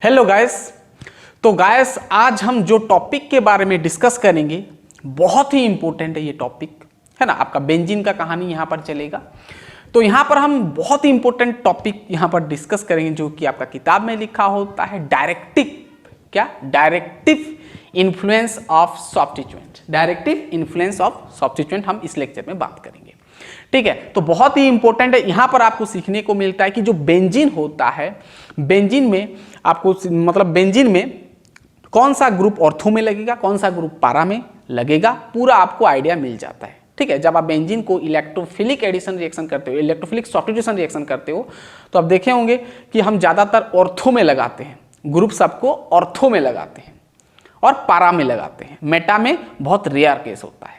Hello guys. तो guys आज हम जो टॉपिक के बारे में डिस्कस करेंगे बहुत ही इंपॉर्टेंट है। ये टॉपिक है ना, आपका बेंजीन का कहानी यहाँ पर चलेगा। तो यहाँ पर हम बहुत ही इंपॉर्टेंट टॉपिक यहाँ पर डिस्कस करेंगे जो कि आपका किताब में लिखा होता है, directive influence of substituent. Directive influence of substituent हम इस लेक्चर में बात करेंगे। ठीक है, तो बहुत ही इंपॉर्टेंट है। यहां पर आपको सीखने को मिलता है कि जो बेंजीन होता है, बेंजीन में आपको मतलब बेंजीन में कौन सा ग्रुप ऑर्थो में लगेगा, कौन सा ग्रुप पारा में लगेगा, पूरा आपको आइडिया मिल जाता है। ठीक है, जब आप बेंजीन को इलेक्ट्रोफिलिक एडिशन रिएक्शन करते हो, इलेक्ट्रोफिलिक सब्स्टिट्यूशन रिएक्शन करते हो, तो आप देखे होंगे कि हम ज्यादातर ऑर्थो में लगाते हैं, ग्रुप सबको ऑर्थो में लगाते हैं और पारा में लगाते हैं। मेटा में बहुत रेयर केस होता है।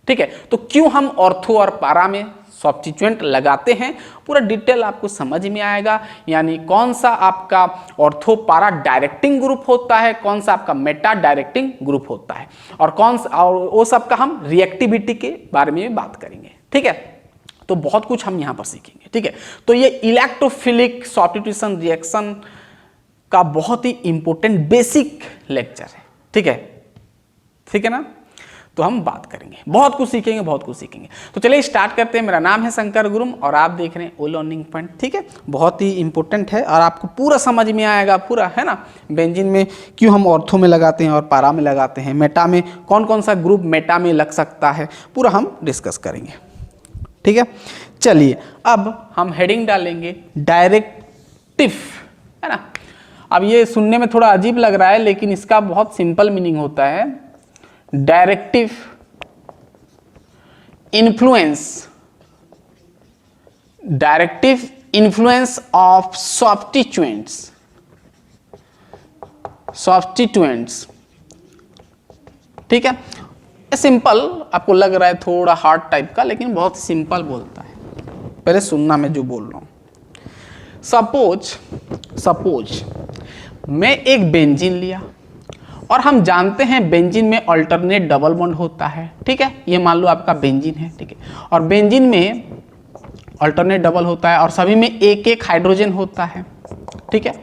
ठीक है, तो क्यों हम ऑर्थो और पारा में सब्स्टिट्यूएंट लगाते हैं, पूरा डिटेल आपको समझ में आएगा। यानी कौन सा आपका ऑर्थो पारा डायरेक्टिंग ग्रुप होता है, कौन सा आपका मेटा डायरेक्टिंग ग्रुप होता है, और कौन सा, और वो सब का हम रिएक्टिविटी के बारे में बात करेंगे। ठीक है, तो बहुत कुछ हम यहां पर सीखेंगे। ठीक है, तो ये इलेक्ट्रोफिलिक सब्स्टिट्यूशन रिएक्शन का बहुत ही इंपॉर्टेंट बेसिक लेक्चर है। ठीक है ना, तो हम बात करेंगे, बहुत कुछ सीखेंगे। तो चलिए स्टार्ट करते हैं। मेरा नाम है शंकर गुरुम और आप देख रहे हैं ओ लर्निंग पॉइंट। ठीक है, बहुत ही इंपॉर्टेंट है और आपको पूरा समझ में आएगा, पूरा है ना। बेंजीन में क्यों हम ऑर्थो में लगाते हैं और पारा में लगाते हैं, मेटा में कौन कौन सा ग्रुप मेटा में लग सकता है, पूरा हम डिस्कस करेंगे। ठीक है, चलिए अब हम हेडिंग डालेंगे डायरेक्टिव, है ना। अब ये सुनने में थोड़ा अजीब लग रहा है, लेकिन इसका बहुत सिंपल मीनिंग होता है, डायरेक्टिव इन्फ्लुएंस ऑफ सब्स्टिट्यूएंट्स। ठीक है, सिंपल आपको लग रहा है थोड़ा हार्ड टाइप का, लेकिन बहुत सिंपल बोलता है। पहले सुनना मैं जो बोल रहा हूं। सपोज मैं एक बेंजीन लिया और हम जानते हैं बेंजीन में अल्टरनेट डबल बॉन्ड होता है। ठीक है, ये मान लो आपका बेंजीन है। ठीक है, और बेंजीन में अल्टरनेट डबल होता है और सभी में एक एक हाइड्रोजन होता है। ठीक है,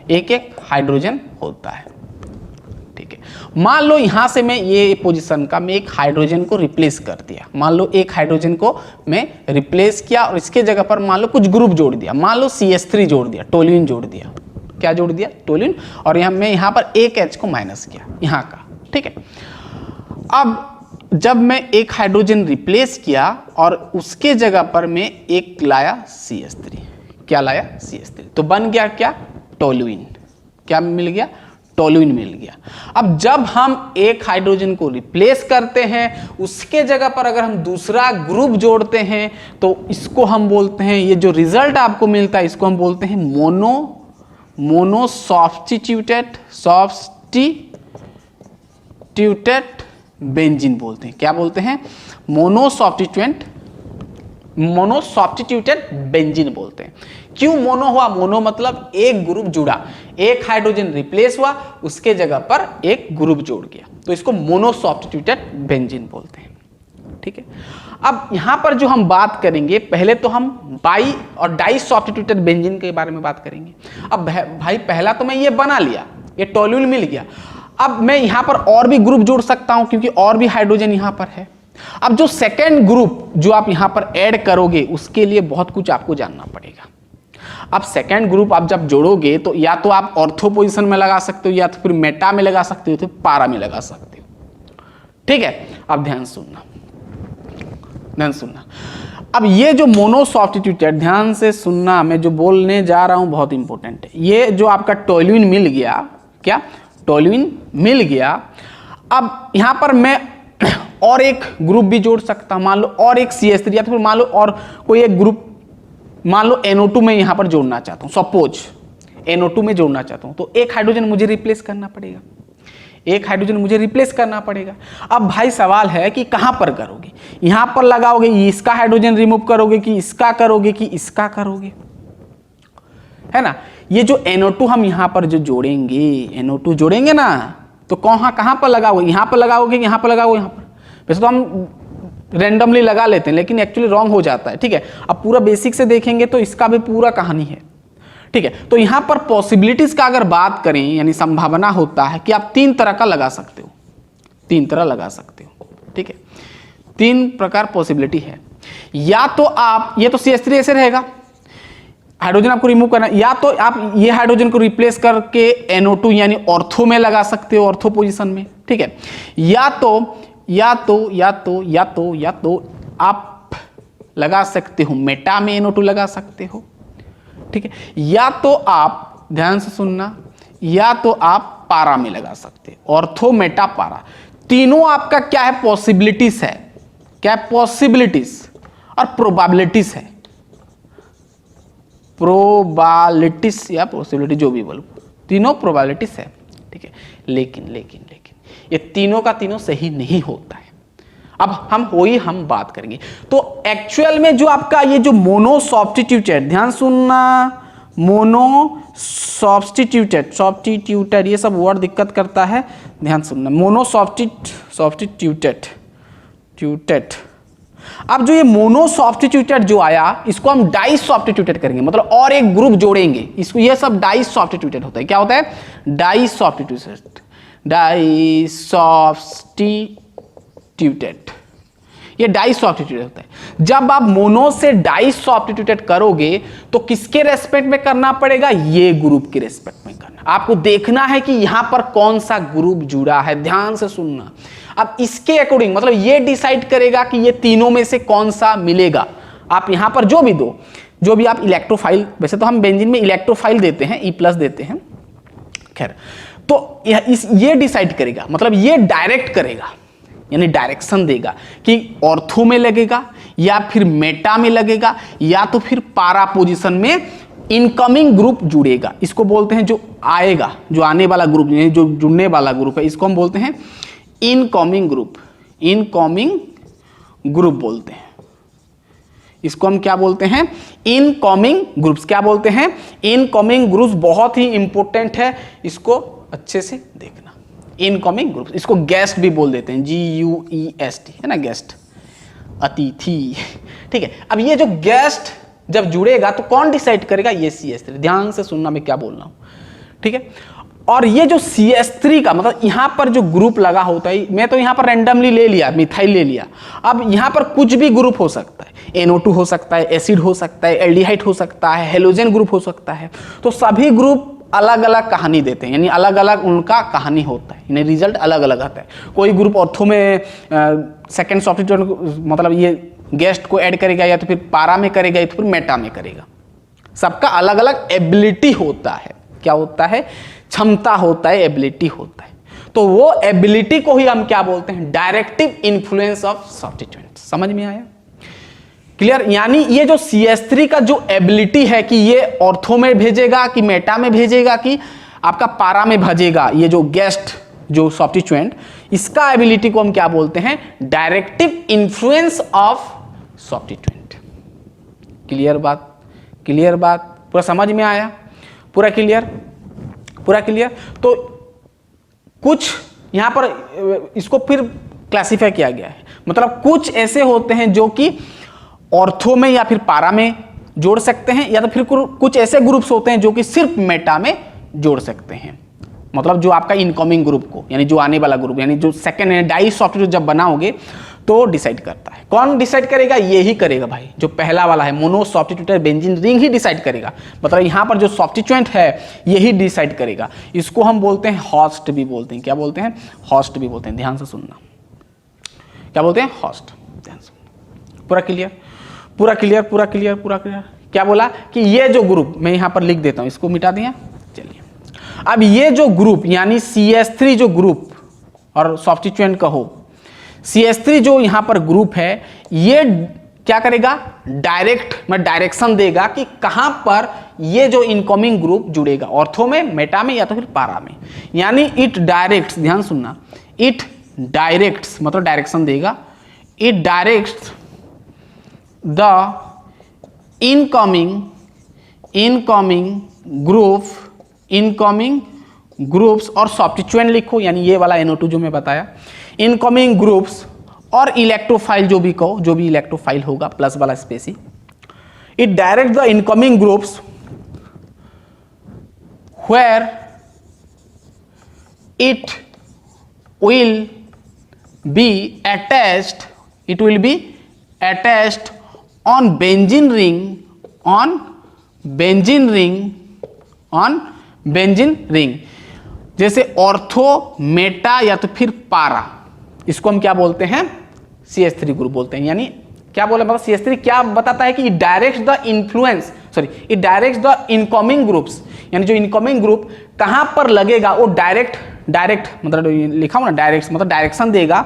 एक एक हाइड्रोजन होता है। ठीक है, मान लो यहां से मैं ये पोजीशन का मैं एक हाइड्रोजन को रिप्लेस कर दिया। मान लो एक हाइड्रोजन को मैं रिप्लेस किया और इसके जगह पर मान लो कुछ ग्रुप जोड़ दिया। मान लो CH3 जोड़ दिया, टोल्यूइन जोड़ दिया। क्या जोड़ दिया? टोल्यूइन। और मैं यहां पर एक H को माइनस किया यहां का। ठीक है, अब जब मैं एक हाइड्रोजन रिप्लेस किया और उसके जगह पर मैं एक लाया CH3। क्या लाया? CH3। तो बन गया क्या? टोल्यूइन। क्या मिल गया? टोल्यूइन मिल गया। अब जब हम एक हाइड्रोजन को रिप्लेस करते हैं, उसके जगह पर अगर हम दूसरा ग्रुप जोड़ते हैं, तो इसको हम बोलते हैं, ये जो रिजल्ट आपको मिलता है इसको हम बोलते हैं मोनो सब्स्टिट्यूटेड बेंजीन बोलते हैं। क्या बोलते हैं? मोनो सब्स्टिट्यूटेड बेंजीन बोलते हैं। क्यों मोनो हुआ? मोनो मतलब एक ग्रुप जुड़ा, एक हाइड्रोजन रिप्लेस हुआ, उसके जगह पर एक ग्रुप जोड़ गया, तो इसको मोनो सब्स्टिट्यूटेड बेंजीन बोलते हैं। ठीक है, अब यहां पर जो हम बात करेंगे, पहले तो हम बाई और डाई सब्स्टिट्यूटेड बेंजीन के बारे में बात करेंगे। अब भाई पहला तो मैं ये बना लिया, ये टोल्यूइन मिल गया। अब मैं यहां पर और भी ग्रुप जोड़ सकता हूं क्योंकि और भी हाइड्रोजन यहां पर है। अब जो सेकेंड ग्रुप जो आप यहां पर ऐड करोगे, उसके लिए बहुत कुछ आपको जानना पड़ेगा। अब सेकेंड ग्रुप आप जब जोड़ोगे तो या तो आप ऑर्थो पोजीशन में लगा सकते हो, या तो फिर मेटा में लगा सकते हो, तो पारा में लगा सकते हो। ठीक है, अब ध्यान सुनना। अब ये जो मोनो सब्स्टिट्यूटेड, ध्यान से सुनना, मैं जो बोलने जा रहा हूं बहुत इंपॉर्टेंट है। ये जो आपका टोल्यूइन मिल गया, क्या? टोल्यूइन मिल गया। अब यहां पर मैं और एक ग्रुप भी जोड़ सकता हूं, मान लो और एक CH3, या तो फिर मान लो और कोई एक ग्रुप, मान लो NO2 में यहां पर जोड़ना चाहता हूं। सपोज NO2 में जोड़ना चाहता हूं, तो एक हाइड्रोजन मुझे रिप्लेस करना पड़ेगा, अब भाई सवाल है कि कहां पर करोगे? यहां पर लगाओगे, इसका हाइड्रोजन रिमूव करोगे कि इसका करोगे कि इसका करोगे, है ना। ये जो NO2 हम यहां पर जो जोड़ेंगे, NO2 जोड़ेंगे ना, तो कहां पर लगाओगे? यहां पर लगाओगे, यहां पर लगाओगे, यहां पर। वैसे तो हम रैंडमली लगा लेते हैं, लेकिन एक्चुअली रॉन्ग हो जाता है। ठीक है, अब पूरा बेसिक से देखेंगे तो इसका भी पूरा कहानी है। ठीक है, तो यहां पर पॉसिबिलिटीज का अगर बात करें यानी संभावना होता है कि आप 3 तरह का लगा सकते हो, 3 तरह लगा सकते हो। ठीक है, 3 प्रकार पॉसिबिलिटी है। या तो आप ये तो CH3 ऐसे रहेगा, हाइड्रोजन आपको रिमूव करना, या तो आप ये हाइड्रोजन को रिप्लेस करके NO2 यानी ऑर्थो में लगा सकते हो, ऑर्थो पोजीशन में। ठीक है, या तो आप लगा सकते हो मेटा में NO2 लगा सकते हो। ठीक है, या तो आप ध्यान से सुनना, या तो आप पारा में लगा सकते हो, ऑर्थो मेटा पारा। तीनों आपका क्या है, पॉसिबिलिटीज है। क्या है, पॉसिबिलिटीज और प्रोबेबिलिटीज है। प्रोबेबिलिटीज या पॉसिबिलिटी जो भी बोलो, तीनों प्रोबेबिलिटीज है। ठीक है, लेकिन ये तीनों का तीनों सही नहीं होता है। अब हम बात करेंगे। तो एक्चुअल में जो आपका ये जो मोनो सब्स्टिट्यूटेड, ध्यान सुनना, मोनो सब्स्टिट्यूटेड ये सब वर्ड दिक्कत करता है, ध्यान सुनना। Mono substituted. अब जो ये मोनो सब्स्टिट्यूटेड जो आया, इसको हम डाई सब्स्टिट्यूटेड करेंगे, मतलब और एक ग्रुप जोड़ेंगे इसको। ये सब डाई सब्स्टिट्यूटेड होता है। क्या होता है, डाई सब्स्टिट्यूटेड। ये डाई सब्स्टिट्यूटेड होता है। जब आप मोनो से डाई सब्स्टिट्यूटेड करोगे तो किसके रेस्पेक्ट में करना पड़ेगा, ये ग्रुप के रेस्पेक्ट में करना। आपको देखना है कि यहां पर कौन सा ग्रुप जुड़ा है, ध्यान से सुनना। अब इसके अकॉर्डिंग मतलब ये डिसाइड करेगा कि ये तीनों में से कौन सा मिलेगा। आप यहां पर जो भी दो, जो भी आप इलेक्ट्रोफाइल, वैसे तो हम बेंजीन में इलेक्ट्रोफाइल देते हैं, E+ देते हैं, खैर, तो ये डिसाइड करेगा, मतलब ये डायरेक्ट करेगा, यानी डायरेक्शन देगा कि ऑर्थो में लगेगा या फिर मेटा में लगेगा या तो फिर पारा पोजीशन में इनकमिंग ग्रुप जुड़ेगा। इसको बोलते हैं जो आएगा, जो आने वाला ग्रुप, जो जुड़ने वाला ग्रुप है, इसको हम बोलते हैं इनकमिंग ग्रुप। इनकमिंग ग्रुप बोलते हैं इसको। हम क्या बोलते हैं, इनकमिंग ग्रुप्स। क्या बोलते हैं, इनकमिंग ग्रुप्स। बहुत ही इंपॉर्टेंट है, इसको अच्छे से देखना। इनकमिंग ग्रुप्स, इसको गेस्ट भी बोल देते हैं, GUEST, है ना, गेस्ट, अतिथि। ठीक है, अब ये जो गेस्ट जब जुड़ेगा तो कौन डिसाइड करेगा, ये CH3। ध्यान से सुनना मैं क्या बोल रहा हूं। ठीक है, और ये जो CH3 का मतलब यहां पर जो ग्रुप लगा होता है, मैं तो यहां पर रैंडमली ले लिया, मिथाइल ले लिया। अब यहां पर कुछ भी ग्रुप हो सकता है, NO2 हो सकता है, एसिड हो सकता है, एल्डिहाइड हो सकता है, हेलोजन ग्रुप हो सकता है। तो सभी ग्रुप अलग अलग कहानी देते हैं, यानी अलग अलग उनका कहानी होता है, यानी रिजल्ट अलग अलग आता है। कोई ग्रुप ऑर्थो में सेकेंड सब्स्टिट्यूट मतलब ये गेस्ट को ऐड करेगा, या तो फिर पारा में करेगा, या तो फिर मेटा में करेगा। सबका अलग अलग एबिलिटी होता है। क्या होता है, क्षमता होता है, एबिलिटी होता है। तो वो एबिलिटी को ही हम क्या बोलते हैं, डायरेक्टिव इन्फ्लुएंस ऑफ सब्स्टिट्यूएंट। समझ में आया, क्लियर। यानी ये जो CH3 का जो एबिलिटी है कि ये ऑर्थो में भेजेगा कि मेटा में भेजेगा कि आपका पारा में भेजेगा, ये जो गेस्ट जो सब्स्टिट्यूएंट, इसका एबिलिटी को हम क्या बोलते हैं, directive influence of substituent. Clear बात, क्लियर बात, पूरा समझ में आया, पूरा क्लियर, पूरा क्लियर। तो कुछ यहां पर इसको फिर क्लासिफाई किया गया है, मतलब कुछ ऐसे होते हैं जो कि ऑर्थो में या फिर पारा में जोड़ सकते हैं, या तो फिर कुछ ऐसे ग्रुप्स होते हैं जो कि सिर्फ मेटा में जोड़ सकते हैं। मतलब जो आपका इनकमिंग ग्रुप को, यानी जो आने वाला ग्रुप, यानी जो सेकंड है डाई सब्स्टिट्यूट जब बनाओगे तो डिसाइड करता है। कौन डिसाइड करेगा, ये ही करेगा भाई, जो पहला वाला है मोनो सब्स्टिट्यूटेड बेंजीन रिंग ही डिसाइड करेगा। मतलब यहां पर जो सब्स्टिट्यूएंट है यही डिसाइड करेगा। इसको हम बोलते हैं होस्ट भी बोलते हैं। क्या बोलते हैं, होस्ट भी बोलते हैं। ध्यान से सुनना, क्या बोलते हैं, होस्ट। ध्यान से, पूरा क्लियर, पूरा क्लियर, पूरा क्लियर, पूरा क्लियर। क्या बोला कि ये जो ग्रुप, मैं यहां पर लिख देता हूं, इसको मिटा दिया। चलिए, अब ये जो ग्रुप यानी CH3 जो ग्रुप और सब्स्टिट्यूएंट कहो, CH3 जो यहां पर ग्रुप है, ये क्या करेगा, डायरेक्ट में डायरेक्शन देगा कि कहां पर ये जो इनकमिंग ग्रुप जुड़ेगा, ऑर्थो में, मेटा में या तो फिर पारा में। यानी इट डायरेक्ट्स, ध्यान सुनना, इट डायरेक्ट्स मतलब डायरेक्शन देगा, it directs the incoming groups और सब्स्टिट्यूएंट लिखो, यानी ये वाला NO2 जो मैं बताया, इनकमिंग ग्रुप्स और इलेक्ट्रोफाइल जो भी कहो, जो भी इलेक्ट्रोफाइल होगा, प्लस वाला species, it direct the incoming groups where it will be attached on benzene ring जैसे ऑर्थो, मेटा या तो फिर पारा, इसको हम क्या बोलते हैं, CH3 ग्रुप बोलते हैं। यानी क्या बोला, मतलब CH3 क्या बताता है कि it directs the incoming groups, यानी जो इनकमिंग ग्रुप कहां पर लगेगा वो डायरेक्ट मतलब लिखा हुआ ना, डायरेक्ट मतलब डायरेक्शन देगा,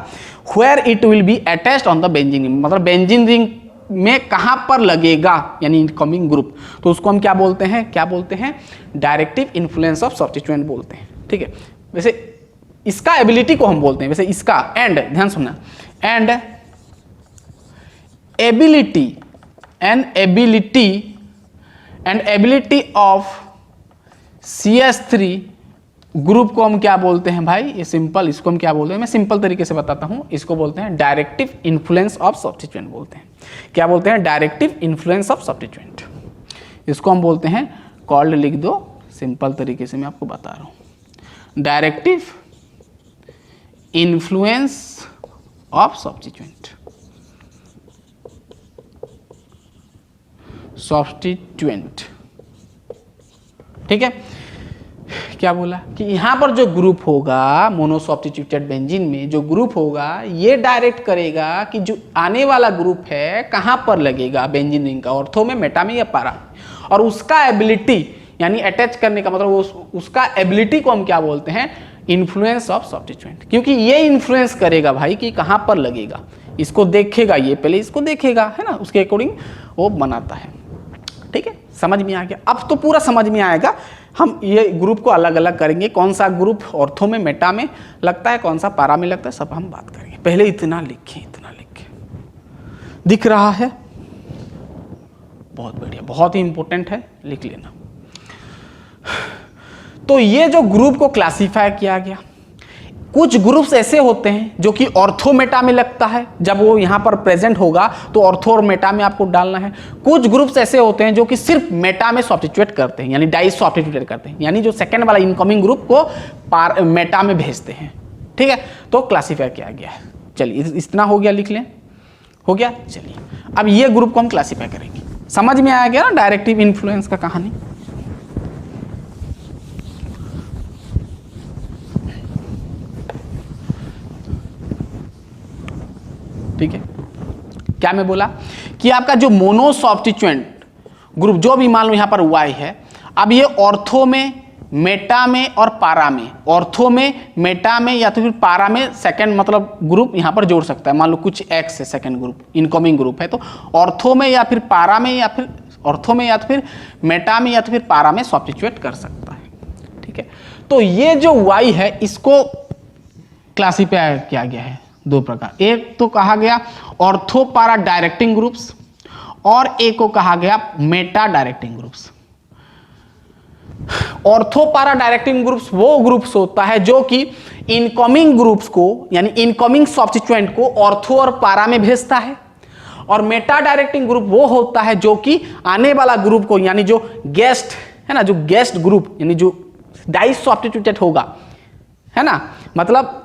where it will be attached on the benzene ring, मतलब बेंजीन रिंग में कहां पर लगेगा यानी इनकमिंग ग्रुप, तो उसको हम क्या बोलते हैं डायरेक्टिव इन्फ्लुएंस ऑफ सब्स्टिट्यूएंट बोलते हैं। ठीक है, वैसे इसका एबिलिटी को हम बोलते हैं, वैसे इसका एंड, ध्यान सुनना, and ability of CH3 group को हम क्या बोलते हैं भाई, ये सिंपल, इसको हम क्या बोलते हैं, मैं सिंपल तरीके से बताता हूं, इसको बोलते हैं डायरेक्टिव इन्फ्लुएंस ऑफ सब्स्टिट्यूएंट बोलते हैं। क्या बोलते हैं, डायरेक्टिव इन्फ्लुएंस ऑफ सब्स्टिट्यूएंट, इसको हम बोलते हैं कॉल्ड, लिख दो, सिंपल तरीके से मैं आपको बता रहा हूं, डायरेक्टिव इन्फ्लुएंस ऑफ सब्स्टिट्यूएंट। ठीक है, क्या बोला कि यहां पर जो ग्रुप होगा मोनोसब्स्टिट्यूटेड बेंजीन में जो ग्रुप होगा, ये डायरेक्ट करेगा कि जो आने वाला ग्रुप है कहां पर लगेगा बेंजीन रिंग का, ऑर्थो में, मेटा में या पारा, और उसका एबिलिटी यानी अटैच करने का मतलब उसका एबिलिटी को हम क्या बोलते हैं, इन्फ्लुएंस ऑफ सब्स्टिट्यूएंट, क्योंकि ये इन्फ्लुएंस करेगा भाई कि कहां पर लगेगा, इसको देखेगा, ये पहले इसको देखेगा, है ना, उसके अकॉर्डिंग वो बनाता है। ठीक है, समझ में आ गया, अब तो पूरा समझ में आएगा। हम ये ग्रुप को अलग अलग करेंगे, कौन सा ग्रुप ऑर्थो में, मेटा में लगता है, कौन सा पारा में लगता है, सब हम बात करेंगे। पहले इतना लिखें, दिख रहा है, बहुत बढ़िया, बहुत ही इंपॉर्टेंट है, लिख लेना। तो ये जो ग्रुप को क्लासिफाई किया गया, कुछ ग्रुप्स ऐसे होते हैं जो कि ऑर्थो मेटा में लगता है, जब वो यहां पर प्रेजेंट होगा तो ऑर्थो और मेटा में आपको डालना है। कुछ ग्रुप्स ऐसे होते हैं जो कि सिर्फ मेटा में सब्स्टिट्यूट करते हैं, यानी डाई सब्स्टिट्यूट करते हैं, यानी जो सेकंड वाला इनकमिंग ग्रुप को मेटा में भेजते हैं। ठीक है, तो क्लासिफाई किया गया है। चलिए, इतना हो गया, लिख लें, हो गया। चलिए, अब ये ग्रुप को हम क्लासिफाई करेंगे। समझ में आया गया ना डायरेक्टिव इन्फ्लुएंस का कहानी। ठीक है, क्या मैं बोला कि आपका जो मोनोसब्स्टिट्यूएंट ग्रुप, जो भी मान लो यहां पर Y है, अब ये ऑर्थो में, मेटा में और पारा में, ऑर्थो में, मेटा में या तो फिर पारा में सेकंड मतलब ग्रुप यहां पर जोड़ सकता है। मान लो कुछ X है, सेकंड ग्रुप, इनकमिंग ग्रुप है, तो ऑर्थो में या फिर पारा में या फिर ऑर्थो में या तो फिर मेटा में या तो फिर पारा में सब्स्टिट्यूट कर सकता है। ठीक है, तो ये जो Y है इसको क्लासिफाई किया गया है दो प्रकार, एक तो कहा गया ऑर्थो पारा डायरेक्टिंग ग्रुप्स और एक को कहा गया मेटा डायरेक्टिंग ग्रुप्स। ऑर्थो पारा डायरेक्टिंग ग्रुप्स वो ग्रुप्स होता है जो कि इनकमिंग ग्रुप्स को यानी इनकमिंग सब्स्टिट्यूएंट को ऑर्थो और पारा में भेजता है, और मेटा डायरेक्टिंग ग्रुप वो होता है जो कि आने वाला ग्रुप को यानी जो गेस्ट है ना, जो गेस्ट ग्रुप यानी जो डाई सब्स्टिट्यूटेड होगा, है ना, मतलब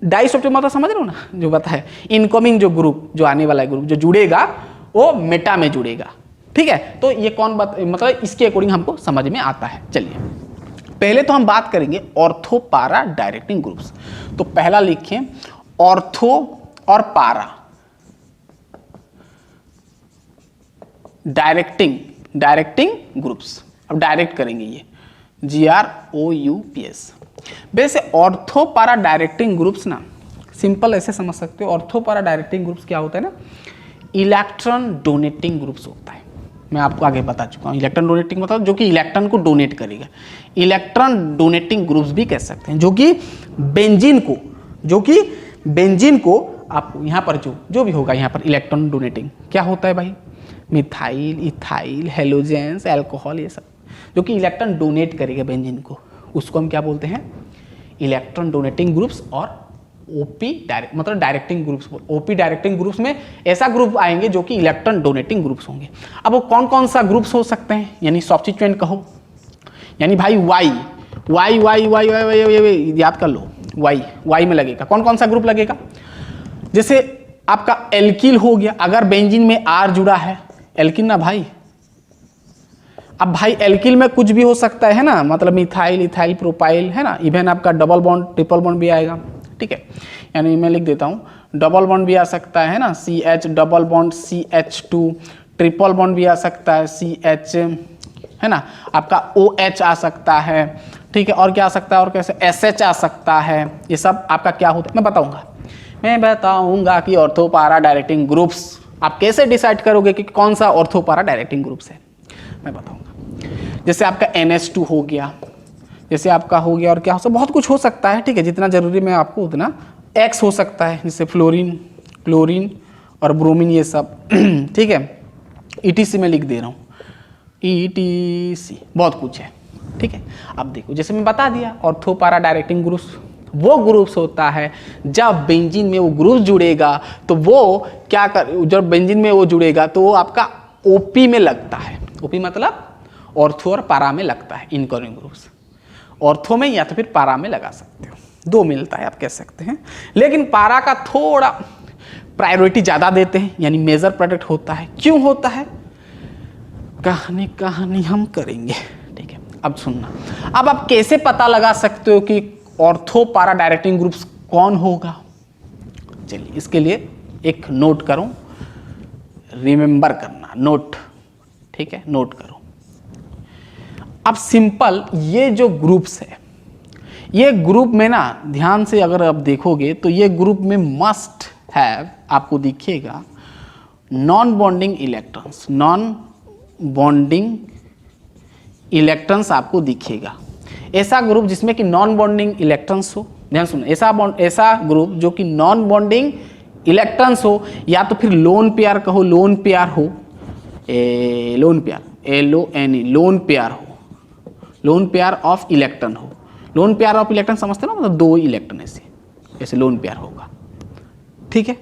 डाई सब्स्टिट्यूट मतलब समझ रहे हो ना, जो बता है इनकमिंग जो ग्रुप, जो आने वाला ग्रुप जो जुड़ेगा वो मेटा में जुड़ेगा। ठीक है, तो ये कौन मतलब इसके अकॉर्डिंग हमको समझ में आता है। चलिए, पहले तो हम बात करेंगे ऑर्थो पारा डायरेक्टिंग ग्रुप्स। तो पहला लिखें ऑर्थो और पारा डायरेक्टिंग ग्रुप्स। अब डायरेक्ट करेंगे ये GROUPS। वैसे ऑर्थो पारा डायरेक्टिंग ग्रुप्स ना सिंपल ऐसे समझ सकते हो, ऑर्थो पारा डायरेक्टिंग ग्रुप्स क्या होता है ना, इलेक्ट्रॉन डोनेटिंग ग्रुप्स होता है। मैं आपको आगे बता चुका हूँ, इलेक्ट्रॉन डोनेटिंग मतलब जो कि इलेक्ट्रॉन को डोनेट करेगा। इलेक्ट्रॉन डोनेटिंग ग्रुप्स भी कह सकते हैं, जो कि बेंजीन को आपको यहाँ पर जो भी होगा यहाँ पर इलेक्ट्रॉन डोनेटिंग क्या होता है भाई, मिथाइल, इथाइल, हेलोजेंस, अल्कोहल, ये सब जो कि इलेक्ट्रॉन डोनेट करेगा बेंजीन को, उसको हम क्या बोलते हैं, इलेक्ट्रॉन डोनेटिंग ग्रुप्स और ओपी डायरेक्ट मतलब directing groups. OP directing groups में ऐसा ग्रुप आएंगे जो कि इलेक्ट्रॉन डोनेटिंग ग्रुप्स होंगे। अब वो कौन कौन सा ग्रुप्स हो सकते हैं, यानी सब्स्टिट्यूएंट कहो, यानी भाई Y Y Y Y Y Y याद कर लो, वाई वाई में लगेगा। कौन कौन सा ग्रुप लगेगा? जैसे आपका एल्किल हो गया, अगर बेंजीन में आर जुड़ा है, एल्किल ना भाई। अब भाई एल्किल में कुछ भी हो सकता है ना, मतलब मिथाइल, इथाइल, प्रोपाइल है ना, इवन आपका डबल बॉन्ड, ट्रिपल बॉन्ड भी आएगा, ठीक है। यानी मैं लिख देता हूँ, डबल बॉन्ड भी आ सकता है ना, CH double bond CH2, triple bond भी आ सकता है CH, है ना, आपका OH आ सकता है, ठीक है। और क्या आ सकता है, और कैसे SH आ सकता है। ये सब आपका क्या होता है मैं बताऊंगा कि ऑर्थो पैरा डायरेक्टिंग ग्रुप्स आप कैसे डिसाइड करोगे कि कौन सा ऑर्थो पैरा डायरेक्टिंग ग्रुप्स है, मैं बताऊंगा। जैसे आपका NH2 हो गया, जैसे आपका हो गया, और क्या हो सकता, बहुत कुछ हो सकता है, ठीक है। जितना जरूरी मैं आपको उतना, X हो सकता है, जैसे फ्लोरीन, क्लोरीन और ब्रोमीन, ये सब ठीक है। ETC में लिख दे रहा हूँ, ETC बहुत कुछ है, ठीक है। अब देखो, जैसे मैं बता दिया, ऑर्थो पैरा डायरेक्टिंग ग्रुप्स वो ग्रुप्स होता है जब बेंजीन में वो ग्रुप जुड़ेगा तो वो क्या कर, जब बेंजीन में वो जुड़ेगा तो वो आपका OP में लगता है। OP मतलब ऑर्थो और पैरा में लगता है। इनकमिंग ग्रुप्स ऑर्थो में या तो फिर पैरा में लगा सकते हो, दो मिलता है आप कह सकते हैं, लेकिन पैरा का थोड़ा प्रायोरिटी ज़्यादा देते हैं, यानी मेजर प्रोडक्ट होता है। क्यों होता है, कहानी हम करेंगे, ठीक है। अब सुनना, अब आप कैसे पता लगा सकते हो कि ऑर्थो पैरा डायरेक्टिंग ग्रुप्स कौन होगा? चलिए इसके लिए एक नोट करो, रिमेंबर करना, नोट, ठीक है, नोट करो। अब सिंपल, ये जो ग्रुप्स है, ये ग्रुप में ना ध्यान से अगर आप देखोगे तो ये ग्रुप में मस्ट हैव आपको दिखेगा non bonding electrons, non bonding electrons आपको दिखेगा। ऐसा ग्रुप जिसमें कि नॉन बॉन्डिंग इलेक्ट्रॉन्स हो, ध्यान सुनो, ऐसा ग्रुप जो कि नॉन बॉन्डिंग इलेक्ट्रॉन्स हो, या तो फिर लोन पेयर कहो, लोन पेयर हो, lone pair, LONE, lone pair हो, लोन पेयर ऑफ इलेक्ट्रॉन हो। लोन पेयर ऑफ इलेक्ट्रॉन समझते ना, मतलब दो इलेक्ट्रॉन ऐसे लोन पेयर होगा, ठीक है।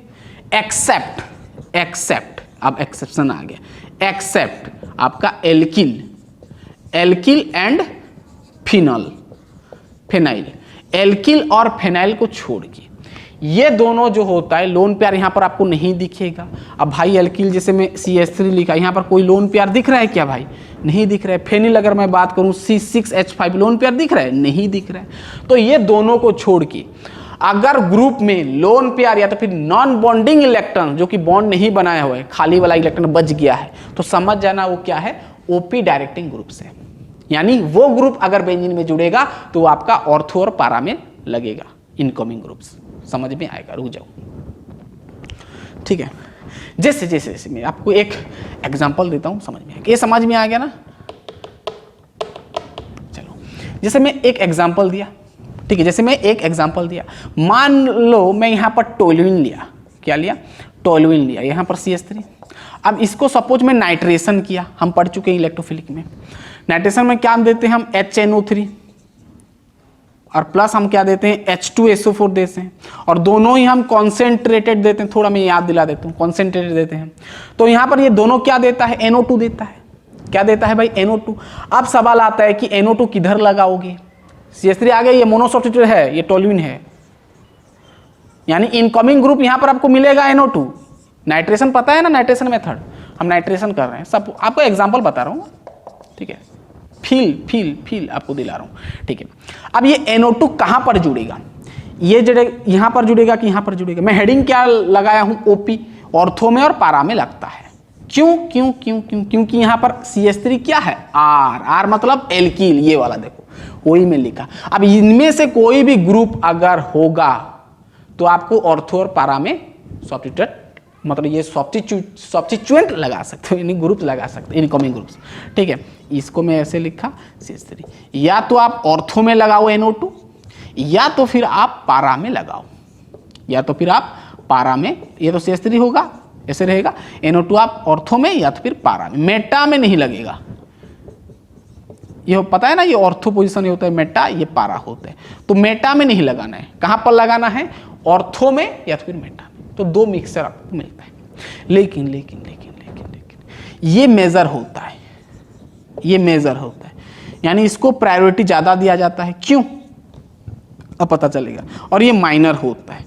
एक्सेप्ट अब एक्सेप्शन आ गया, एक्सेप्ट आपका एल्किल एंड फेनाइल, एल्किल और फेनाइल को छोड़ के ये दोनों जो होता है, लोन पेयर यहाँ पर आपको नहीं दिखेगा। अब भाई एल्किल जैसे मैं CH3 लिखा, यहाँ पर कोई लोन पेयर दिख रहा है क्या भाई? नहीं दिख रहा है। फेनिल अगर मैं बात करूँ C6H5 लोन पेयर दिख रहा है? नहीं दिख रहा है। तो ये दोनों को छोड़ के अगर ग्रुप में लोन पेयर या तो फिर नॉन बॉन्डिंग इलेक्ट्रॉन जो कि बॉन्ड नहीं बनाया हुआ है, खाली वाला इलेक्ट्रॉन बच गया है, तो समझ जाना वो क्या है, OP डायरेक्टिंग ग्रुप से। यानी वो ग्रुप अगर बेंजीन में जुड़ेगा तो वो आपका ऑर्थो और पैरा में लगेगा, इनकमिंग ग्रुप्स। समझ में आएगा, रुक जाओ, ठीक है। जैसे मैं आपको एक एग्जांपल देता हूं, समझ में आएगा। ये समझ में आ गया ना? चलो, जैसे मैं एक एग्जांपल दिया, ठीक है, जैसे मैं एक एग्जांपल दिया, मान लो मैं यहां पर टोल्यूइन लिया, क्या लिया, टोल्यूइन लिया, यहां पर CH3। अब इसको सपोज में नाइट्रेशन किया, हम पढ़ चुके हैं इलेक्ट्रोफिलिक में, नाइट्रेशन में क्या देते हैं हम, HNO3, और प्लस हम क्या देते हैं, H2SO4 देते हैं, और दोनों ही हम कॉन्सेंट्रेटेड देते हैं। थोड़ा मैं याद दिला देता हूँ, कॉन्सेंट्रेटेड देते हैं। तो यहाँ पर ये दोनों क्या देता है, NO2 देता है। क्या देता है भाई, NO2। अब सवाल आता है कि NO2 किधर लगाओगे? CH3 आ गया, ये मोनोसब्स्टिट्यूट है, ये टोल्यूइन है, यानी इनकमिंग ग्रुप यहाँ पर आपको मिलेगा NO2। नाइट्रेशन पता है ना, नाइट्रेशन मेथड, हम नाइट्रेशन कर रहे हैं, सब आपको एग्जाम्पल बता रहा हूँ, ठीक है, फील आपको दिला रहा हूं, ठीक है। अब ये NO2 कहां पर जुड़ेगा, ये यहां पर जुड़ेगा कि यहां पर जुड़ेगा? मैं हेडिंग क्या लगाया हूं, OP, ऑर्थो में और पैरा में लगता है। क्यों? क्योंकि यहां पर CH3 क्या है, R मतलब एल्किल, ये वाला देखो वही में लिखा। अब इनमें से कोई भी ग्रुप अगर होगा तो आपको ऑर्थो और पैरा में सब्स्टिट्यूट, मतलब ये सब्स्टिट्यूएंट लगा सकते हो, यानी ग्रुप लगा सकते हो, इनकमिंग ग्रुप्स, ठीक है। इसको मैं ऐसे लिखा CH3, या तो आप ऑर्थो में लगाओ NO2, या तो फिर आप पैरा में लगाओ, या तो फिर आप पैरा में, ये तो CH3 होगा, ऐसे रहेगा, NO2 आप ऑर्थो में या तो फिर पैरा में, मेटा में नहीं लगेगा। ये पता है ना, ये ऑर्थो पोजीशन होता है, मेटा ये पैरा होता है, तो मेटा में नहीं लगाना है। कहां पर लगाना है, ऑर्थो में या तो फिर मेटा में। तो दो मिक्सर आपको मिलता है। लेकिन ये मेजर होता है, ये मेजर होता है, यानी इसको प्रायोरिटी ज़्यादा दिया जाता है। क्यों, अब पता चलेगा। और ये माइनर होता है।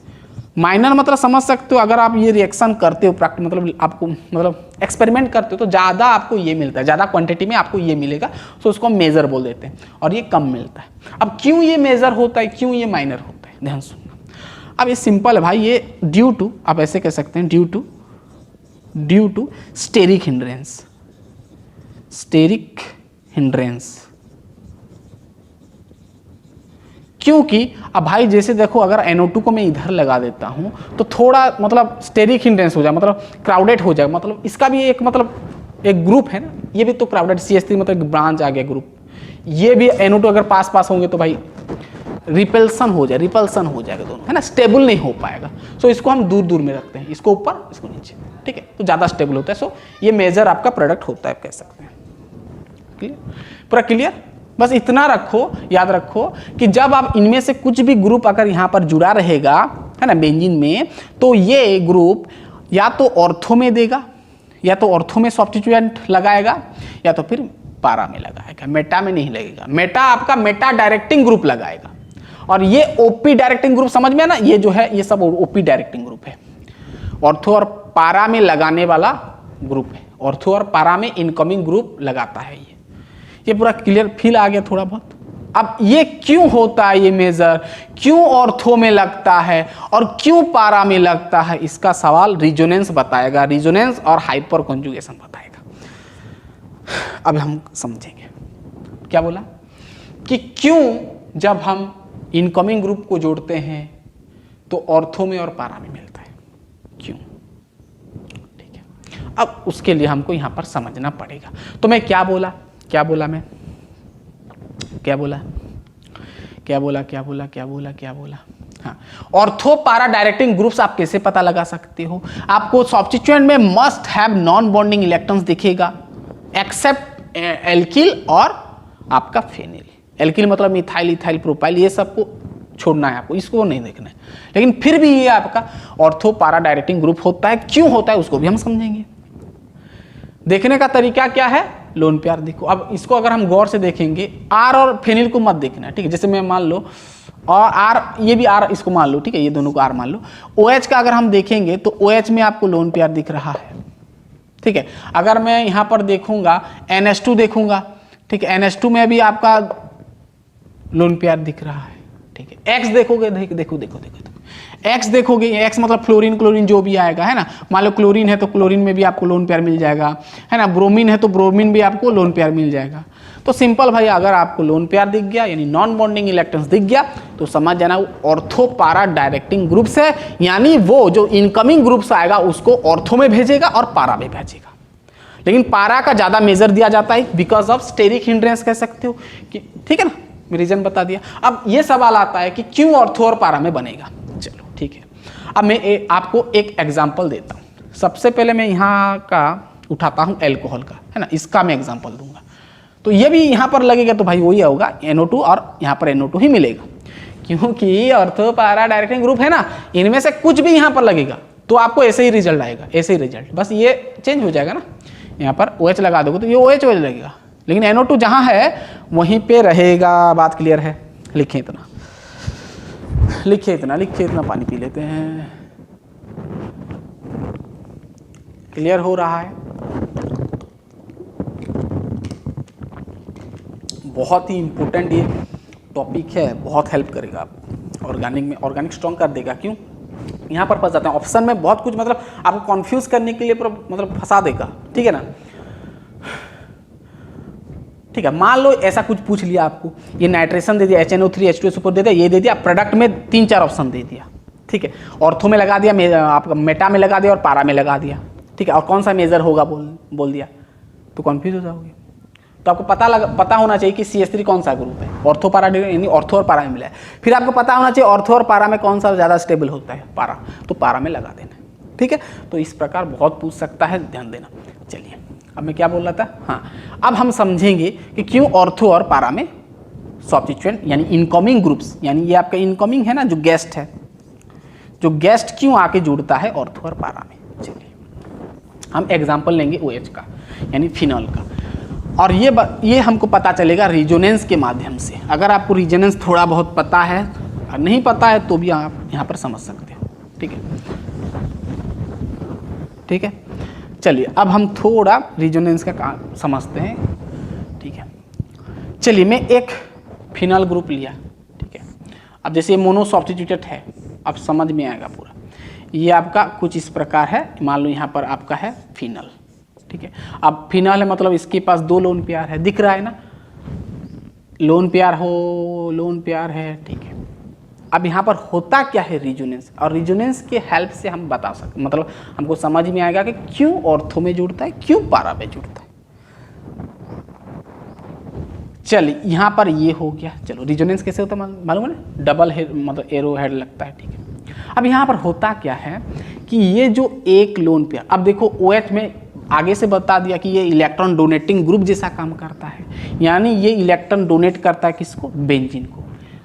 माइनर मतलब समझ सकते हो, अगर आप ये रिएक्शन करते हो मतलब आपको मतलब एक्सपेरिमेंट करते हो तो ज़्यादा आपको ये मिलता है, ज़्यादा क्वांटिटी में आपको ये मिलेगा, तो उसको हम मेजर बोल देते हैं, और ये कम मिलता है। अब क्यों ये मेजर होता है, क्यों ये माइनर होता है, ध्यान सुनना। अब ये सिंपल है भाई, ये ड्यू टू, आप ऐसे कह सकते हैं, due to steric hindrance, steric hindrance. क्योंकि अब भाई जैसे देखो, अगर NO2 को मैं इधर लगा देता हूं तो थोड़ा मतलब स्टेरिक हिंड्रेंस हो जाए, मतलब क्राउडेड हो जाए, मतलब इसका भी एक मतलब एक ग्रुप है ना, ये भी तो क्राउडेड, CH3 मतलब ब्रांच आ गया ग्रुप, ये भी NO2 अगर पास पास होंगे तो भाई रिपल्सन हो जाएगा दोनों, है ना, स्टेबल नहीं हो पाएगा। सो इसको हम दूर दूर में रखते हैं, इसको ऊपर इसको नीचे, ठीक है, तो ज़्यादा स्टेबल होता है। सो ये मेजर आपका प्रोडक्ट होता है, कह सकते हैं। क्लियर, पूरा क्लियर। बस इतना रखो, याद रखो कि जब आप इनमें से कुछ भी ग्रुप अगर यहाँ पर जुड़ा रहेगा, है ना, बेंजीन में, तो ये ग्रुप या तो ऑर्थो में देगा, या तो ऑर्थो में सब्स्टिट्यूएंट लगाएगा, या तो फिर पारा में लगाएगा, मेटा में नहीं लगेगा। मेटा आपका मेटा डायरेक्टिंग ग्रुप लगाएगा, और ये ओपी डायरेक्टिंग ग्रुप समझ में है ना, ये जो है ये सब ओपी डायरेक्टिंग ग्रुप है, ऑर्थो और पारा में लगाने वाला ग्रुप है, ऑर्थो और पारा में इनकमिंग ग्रुप लगाता है। ये पूरा क्लियर फील आ गया थोड़ा बहुत। अब ये क्यों होता है, ये मेजर क्यों ऑर्थो में लगता है और क्यों पारा में लगता है, इसका सवाल रिजोनेंस बताएगा, रिजोनेंस और हाइपर कॉन्जुगेशन बताएगा। अब हम समझेंगे क्या बोला, कि क्यों जब हम इनकमिंग ग्रुप को जोड़ते हैं तो ऑर्थो में और पारा में मिलता है, क्यों, ठीक है। अब उसके लिए हमको यहां पर समझना पड़ेगा। तो मैं क्या बोला, हाँ, ऑर्थो पारा डायरेक्टिंग ग्रुप्स आप कैसे पता लगा सकते हो, आपको सब्स्टिट्यूएंट में must have non bonding electrons दिखेगा, एक्सेप्ट एल्किल और आपका फेनिल। एल्किल मतलब मिथाइल, इथाइल, प्रोपाइल, ये सबको छोड़ना है आपको, इसको नहीं देखना है। लेकिन फिर भी ये आपका ऑर्थो पारा डायरेक्टिंग ग्रुप होता है, क्यों होता है उसको भी हम समझेंगे। देखने का तरीका क्या है, लोन पेयर देखो। अब इसको अगर हम गौर से देखेंगे, आर और फेनिल को मत देखना, ठीक है। जैसे मैं मान लो, और आर, ये भी आर, इसको मान लो, ठीक है, ये दोनों को आर मान लो। OH का अगर हम देखेंगे तो OH में आपको लोन पेयर दिख रहा है, ठीक है। अगर मैं यहाँ पर देखूंगा NH2 देखूंगा, ठीक है, NH2 में भी आपका लोन पेयर दिख रहा है, ठीक है। X देखोगे, देखो X देखोगे, X मतलब फ्लोरीन क्लोरीन जो भी आएगा, है ना। मान लो क्लोरीन है तो क्लोरीन में भी आपको लोन पेयर मिल जाएगा, है ना। ब्रोमीन है तो ब्रोमीन भी आपको लोन पेयर मिल जाएगा। तो सिंपल भाई, अगर आपको लोन पेयर दिख गया यानी नॉन बॉन्डिंग इलेक्ट्रॉन्स दिख गया तो समझ जाना वो ऑर्थो पारा डायरेक्टिंग ग्रुप्स है, यानी वो जो इनकमिंग ग्रुप्स आएगा उसको ऑर्थो में भेजेगा और पारा में भेजेगा। लेकिन पारा का ज्यादा मेजर दिया जाता है बिकॉज ऑफ स्टेरिक हिंड्रेंस, कह सकते हो कि, ठीक है ना, रीजन बता दिया। अब ये सवाल आता है कि क्यों ऑर्थो और पारा में बनेगा। चलो ठीक है, अब मैं आपको एक एग्जांपल देता हूं। सबसे पहले मैं यहाँ का उठाता हूं एल्कोहल का, है ना, इसका मैं एग्जांपल दूंगा। तो ये भी यहाँ पर लगेगा तो भाई वही होगा NO2, और यहाँ पर NO2 ही मिलेगा, क्योंकि ऑर्थो पारा डायरेक्टिंग ग्रुप है ना, इनमें से कुछ भी यहाँ पर लगेगा तो आपको ऐसे ही रिजल्ट आएगा, ऐसे ही रिजल्ट, बस ये चेंज हो जाएगा ना। यहाँ पर OH लगा दोगे तो ये OH लगेगा, लेकिन NO2 जहाँ है वहीं पे रहेगा। बात क्लियर है, लिखें इतना, पानी पी लेते हैं। क्लियर हो रहा है? बहुत ही इंपॉर्टेंट ये टॉपिक है, बहुत हेल्प करेगा आपको ऑर्गेनिक में, ऑर्गेनिक स्ट्रॉन्ग कर देगा। क्यों, यहाँ पर फंस जाते हैं ऑप्शन में बहुत कुछ, मतलब आपको कंफ्यूज करने के लिए मतलब फंसा देगा, ठीक है ना। ठीक है, मान लो ऐसा कुछ पूछ लिया आपको, ये नाइट्रेशन दे दिया, HNO3 H2SO4 दे दिया, ये दे दिया, प्रोडक्ट में 3-4 ऑप्शन दे दिया, ठीक है। ऑर्थो में लगा दिया, आपका मेटा में लगा दिया और पारा में लगा दिया, ठीक है। और कौन सा मेजर होगा बोल दिया तो कंफ्यूज हो जाओगे। तो आपको पता होना चाहिए कि CH3 कौन सा ग्रुप है, ऑर्थो पारा, यानी ऑर्थो और पारा में मिला है। फिर आपको पता होना चाहिए ऑर्थो और पारा में कौन सा ज़्यादा स्टेबल होता है, पारा, तो पारा में लगा देना, ठीक है। तो इस प्रकार बहुत पूछ सकता है, ध्यान देना। चलिए, अब मैं क्या बोल रहा था, हाँ, अब हम समझेंगे कि क्यों ऑर्थो और पारा में सब्स्टिट्यूएंट यानी इनकमिंग ग्रुप्स, यानी ये आपका इनकमिंग है ना, जो गेस्ट है, जो गेस्ट क्यों आके जुड़ता है ऑर्थो और पारा में। चलिए हम एग्जाम्पल लेंगे OH का, यानी फिनॉल का। और ये हमको पता चलेगा रिजोनेंस के माध्यम से। अगर आपको रिजोनेंस थोड़ा बहुत पता है और नहीं पता है तो भी आप यहाँ पर समझ सकते हो। ठीक है, ठीक है। चलिए अब हम थोड़ा रिजोनेंस का समझते हैं। ठीक है, चलिए मैं एक फिनल ग्रुप लिया। ठीक है, अब जैसे ये मोनो सब्स्टिट्यूटेड है, अब समझ में आएगा पूरा। ये आपका कुछ इस प्रकार है, मान लो यहाँ पर आपका है फिनल। ठीक है, अब फिनल है मतलब इसके पास 2 लोन पेयर है, दिख रहा है ना, लोन पेयर है। ठीक है, अब यहाँ पर होता क्या है रिजोनेंस, और रिजोनेंस के हेल्प से हम बता सकते, मतलब हमको समझ में आएगा कि क्यों ऑर्थो में जुड़ता है, क्यों पारा में जुड़ता है। चलिए यहाँ पर ये हो गया। चलो रिजोनेंस कैसे होता है मालूम है ना, डबल हेड मतलब एरो हेड लगता है। ठीक है, अब यहाँ पर होता क्या है कि ये जो एक लोन पेयर, अब देखो OH में आगे से बता दिया कि ये इलेक्ट्रॉन डोनेटिंग ग्रुप जैसा काम करता है, यानी ये इलेक्ट्रॉन डोनेट करता है किसको, बेंजीन को।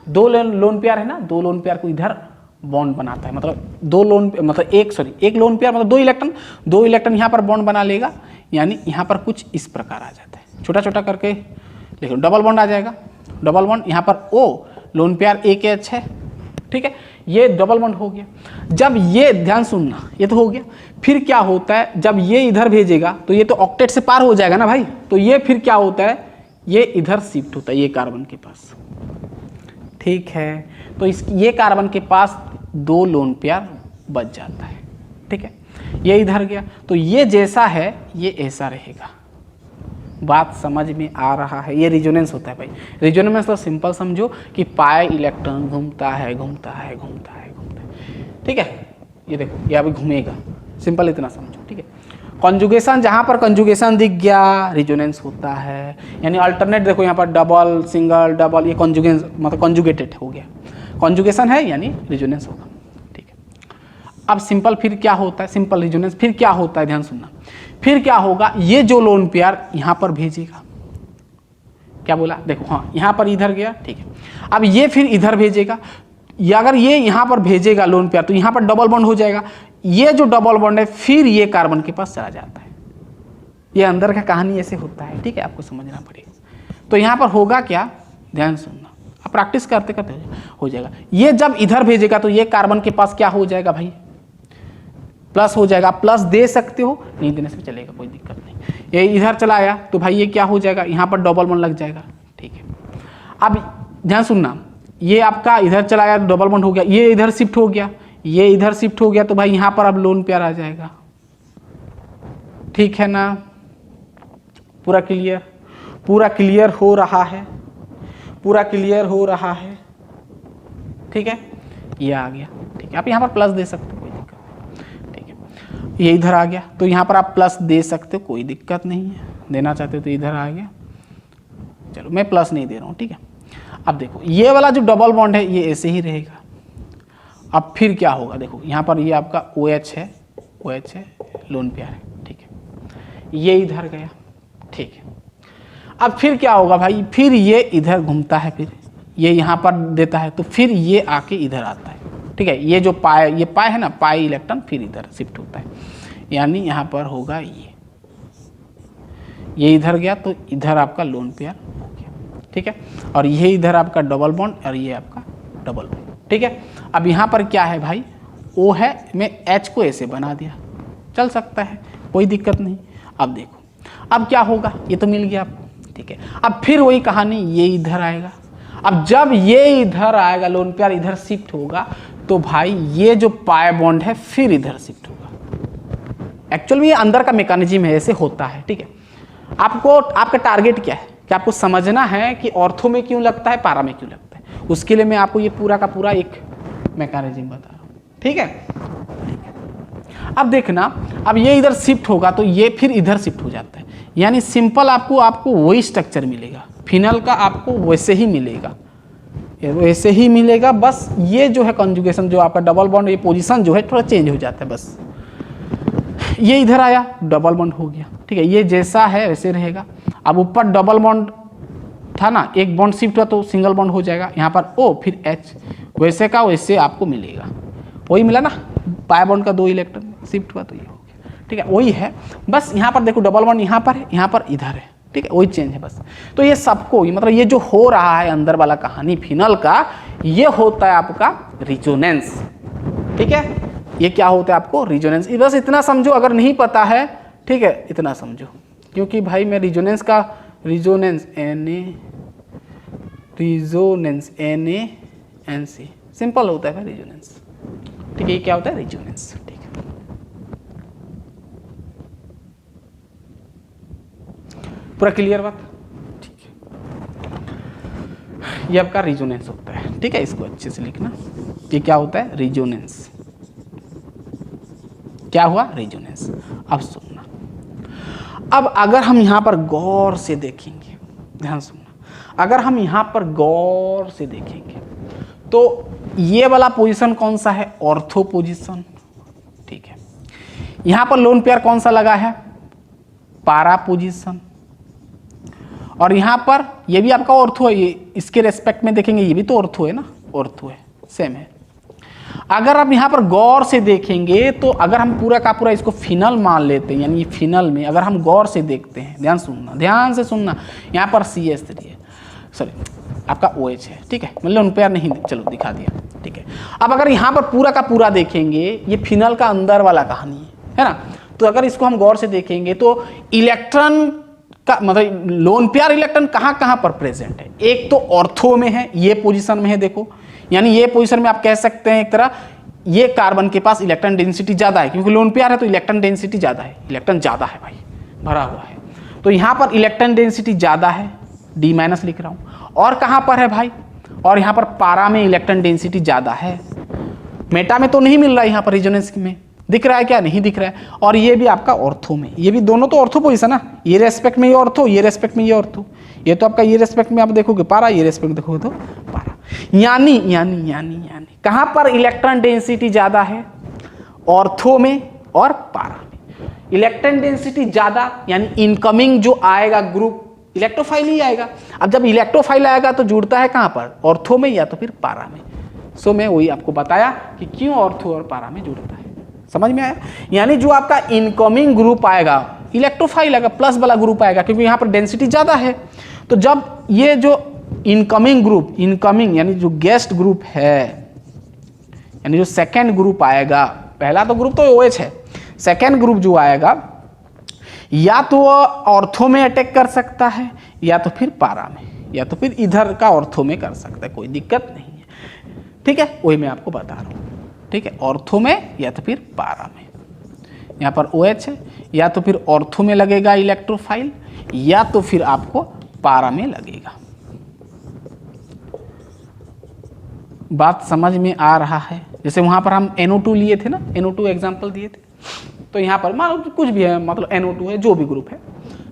2 लोन पेयर है ना, 2 लोन पेयर को इधर बॉन्ड बनाता है, मतलब एक लोन पेयर मतलब 2 इलेक्ट्रॉन यहाँ पर बॉन्ड बना लेगा, यानी यहाँ पर कुछ इस प्रकार आ जाता है, छोटा छोटा करके देखो डबल बॉन्ड आ जाएगा। डबल बॉन्ड यहाँ पर O लोन पेयर AKH है। ठीक है, ये डबल बॉन्ड हो गया। जब ये, ध्यान सुनना, ये तो हो गया, फिर क्या होता है जब ये इधर भेजेगा तो ये तो ऑक्टेट से पार हो जाएगा ना भाई, तो ये फिर क्या होता है, ये इधर शिफ्ट होता है ये कार्बन के पास। ठीक है, तो ये कार्बन के पास 2 लोन पेयर बच जाता है। ठीक है, ये इधर गया तो ये जैसा है ये ऐसा रहेगा। बात समझ में आ रहा है, ये रिजोनेंस होता है भाई। रिजोनेंस मतलब सिंपल समझो कि पाए इलेक्ट्रॉन घूमता है। ठीक है, ये देखो ये अभी घूमेगा, सिंपल इतना समझो। ठीक है, कॉन्जुगेशन, जहाँ पर कॉन्जुगेशन दिख गया रिजोनेंस होता है, यानी अल्टरनेट देखो यहाँ पर डबल सिंगल डबल, ये कॉन्जुगेशन मतलब कॉन्जुगेटेड हो गया, कॉन्जुगेशन है यानी रिजोनेंस होगा। ठीक है, अब सिंपल फिर क्या होता है, सिंपल रिजोनेंस फिर क्या होता है, ध्यान सुनना। फिर क्या होगा, ये जो लोन पेयर यहाँ पर भेजेगा, क्या बोला देखो, हाँ यहाँ पर इधर गया। ठीक है, अब ये फिर इधर भेजेगा, या अगर ये यहाँ पर भेजेगा लोन पेयर तो यहाँ पर डबल बॉन्ड हो जाएगा। ये जो डबल बॉन्ड है फिर ये कार्बन के पास चला जाता है। ये अंदर का कहानी ऐसे होता है। ठीक है, आपको समझना पड़ेगा। तो यहाँ पर होगा क्या, ध्यान सुनना, अब प्रैक्टिस करते करते हो जाएगा। ये जब इधर भेजेगा तो ये कार्बन के पास क्या हो जाएगा भाई, प्लस हो जाएगा। प्लस दे सकते हो, नहीं देने से चलेगा, कोई दिक्कत नहीं। ये इधर चला आया तो भाई ये क्या हो जाएगा, यहाँ पर डबल बॉन्ड लग जाएगा। ठीक है, अब ध्यान सुनना, ये आपका इधर चला गया डबल बॉन्ड हो गया, ये इधर शिफ्ट हो गया, ये इधर शिफ्ट हो गया, तो भाई यहाँ पर अब लोन पेयर आ जाएगा। ठीक है ना, पूरा क्लियर हो रहा है, पूरा क्लियर हो रहा है। ठीक है, ये आ गया। ठीक है, आप यहाँ पर प्लस दे सकते हो, कोई दिक्कत नहीं। ठीक है, ये इधर आ गया तो यहाँ पर आप प्लस दे सकते हो, कोई दिक्कत नहीं है। देना चाहते हो तो इधर आ गया, चलो मैं प्लस नहीं दे रहा हूँ। ठीक है, अब देखो ये वाला जो डबल बॉन्ड है ये ऐसे ही रहेगा। अब फिर क्या होगा, देखो यहाँ पर ये आपका OH है, लोन पेयर है। ठीक है, ये इधर गया। ठीक है, अब फिर क्या होगा भाई, फिर ये इधर घूमता है, फिर ये यहाँ पर देता है तो फिर ये आके इधर आता है। ठीक है, ये जो ये पाए है ना, पाए इलेक्ट्रॉन फिर इधर शिफ्ट होता है, यानी यहाँ पर होगा ये इधर गया तो इधर आपका लोन पेयर हो गया। ठीक है, और ये इधर आपका डबल बॉन्ड और ये आपका डबल बॉन्ड। ठीक है, अब यहाँ पर क्या है भाई, O है, मैं H को ऐसे बना दिया, चल सकता है, कोई दिक्कत नहीं। अब देखो अब क्या होगा, ये तो मिल गया आपको। ठीक है, अब फिर वही कहानी, ये इधर आएगा। अब जब ये इधर आएगा, लोन पेयर इधर शिफ्ट होगा तो भाई ये जो पाई बॉन्ड है फिर इधर शिफ्ट होगा। एक्चुअली में ये अंदर का मैकेनिज्म है, ऐसे होता है। ठीक है, आपका टारगेट क्या है कि आपको समझना है कि ऑर्थो में क्यों लगता है, पारा में क्यों लगता है। उसके लिए मैं आपको ये पूरा का पूरा एक मैकेनिज्म बता रहा हूँ। ठीक है, अब देखना, अब ये इधर शिफ्ट होगा तो ये फिर इधर शिफ्ट हो जाता है, यानी सिंपल आपको वही स्ट्रक्चर मिलेगा, फिनल का आपको वैसे ही मिलेगा, वैसे ही मिलेगा। बस ये जो है कॉन्जुगेशन, जो आपका डबल बॉन्ड, ये पोजीशन जो है थोड़ा चेंज हो जाता है। बस ये इधर आया, डबल बॉन्ड हो गया। ठीक है, ये जैसा है वैसे रहेगा। अब ऊपर डबल बॉन्ड था ना, एक बॉन्ड शिफ्ट हुआ तो सिंगल बॉन्ड हो जाएगा, यहाँ पर O फिर H, वैसे का वैसे आपको मिलेगा। वही मिला ना, पाई बॉन्ड का 2 इलेक्ट्रॉन शिफ्ट हुआ तो ये हो गया। ठीक है, वही है, बस यहाँ पर देखो डबल बॉन्ड यहाँ पर है, यहाँ पर इधर है, ठीक है, वही चेंज है बस। तो ये सबको, ये मतलब ये जो हो रहा है अंदर वाला कहानी फिनल का, ये होता है आपका रिजोनेंस। ठीक है, ये क्या होता है आपको रिजोनेंस। बस इतना समझो, अगर नहीं पता है ठीक है इतना समझो, क्योंकि भाई मैं रिजोनेंस का रिजोनेंस NaNC सिंपल होता है भाई रिजोनेंस। ठीक है, ये क्या होता है रिजोनेंस। ठीक है, पूरा क्लियर बात। ठीक है, ये आपका रिजोनेंस होता है। ठीक है, इसको अच्छे से लिखना, ये क्या होता है रिजोनेंस। क्या हुआ रिजोनेंस। अब सुनना, अब अगर हम यहां पर गौर से देखेंगे, ध्यान सुनना, अगर हम यहां पर गौर से देखेंगे तो ये वाला पोजीशन कौन सा है, ऑर्थो पोजीशन। ठीक है, यहां पर लोन पेयर कौन सा लगा है, पारा पोजीशन। और यहां पर ये भी आपका ऑर्थो है, ये इसके रेस्पेक्ट में देखेंगे, ये भी तो ऑर्थो है ना, ऑर्थो है, सेम है। अगर आप यहां पर गौर से देखेंगे तो अगर हम पूरा का पूरा इसको फिनल मान लेते हैं, यानी फिनल में अगर हम गौर से देखते हैं, ध्यान सुनना, ध्यान से सुनना, यहां पर CH3 है, सॉरी आपका OH है। ठीक है, मतलब उन पे नहीं, चलो दिखा दिया। ठीक है, अब अगर यहां पर पूरा का पूरा देखेंगे, ये फिनल का अंदर वाला कहानी है ना, तो अगर इसको हम गौर से देखेंगे तो इलेक्ट्रॉन का मतलब लोन पेयर इलेक्ट्रॉन कहां कहां पर प्रेजेंट है। एक तो ऑर्थो में है, ये पोजीशन में है, देखो, यानी ये पोजीशन में आप कह सकते हैं एक तरह ये कार्बन के पास इलेक्ट्रॉन डेंसिटी ज्यादा है, क्योंकि लोन पेयर है तो इलेक्ट्रॉन डेंसिटी ज्यादा है, इलेक्ट्रॉन ज्यादा है भाई, भरा हुआ है, तो यहां पर इलेक्ट्रॉन डेंसिटी ज्यादा है, D- लिख रहा हूं। और कहां पर है भाई, और यहां पर पारा में इलेक्ट्रॉन डेंसिटी ज्यादा है, मेटा में तो नहीं मिल रहा है, यहां पर रिजोनेंस में दिख रहा है क्या, नहीं दिख रहा है। और ये भी आपका ऑर्थो में, ये भी दोनों तो ऑर्थो पोजीशन है ना, ये रेस्पेक्ट में ये ऑर्थो, ये रेस्पेक्ट में ये ऑर्थो, ये तो आपका ये रेस्पेक्ट में आप देखोगे पारा, ये रेस्पेक्ट में देखोगे तो पारा। यानी यानी यानी यानी कहां पर इलेक्ट्रॉन डेंसिटी ज्यादा है, ऑर्थो में और पारा में इलेक्ट्रॉन डेंसिटी ज्यादा, यानी इनकमिंग जो आएगा ग्रुप इलेक्ट्रोफाइल ही आएगा। अब जब इलेक्ट्रोफाइल आएगा तो जुड़ता है कहां पर, ऑर्थो में या तो फिर पारा में। सो मैं वही आपको बताया कि क्यों ऑर्थो और पारा में जुड़ता है, समझ में आया। यानी जो आपका इनकमिंग ग्रुप आएगा इलेक्ट्रोफाइल आएगा, प्लस वाला ग्रुप आएगा, क्योंकि यहां पर डेंसिटी ज्यादा है। तो जब ये जो इनकमिंग ग्रुप, इनकमिंग यानी जो गेस्ट ग्रुप है, यानी जो सेकेंड ग्रुप आएगा, पहला तो ग्रुप तो OH है, सेकेंड ग्रुप जो आएगा या तो ऑर्थो में अटैक कर सकता है या तो फिर पारा में, या तो फिर इधर का ऑर्थो में कर सकता है, कोई दिक्कत नहीं है। ठीक है, वही मैं आपको बता रहा हूं। ठीक है, ऑर्थो में या तो फिर पारा में, यहाँ पर OH है, या तो फिर ऑर्थो में लगेगा इलेक्ट्रोफाइल या तो फिर आपको पारा में लगेगा। बात समझ में आ रहा है। जैसे वहां पर हम NO2 लिए थे ना, NO2 एग्जाम्पल दिए थे, तो यहाँ पर मान लो कुछ भी है, मतलब NO2 है, जो भी ग्रुप है,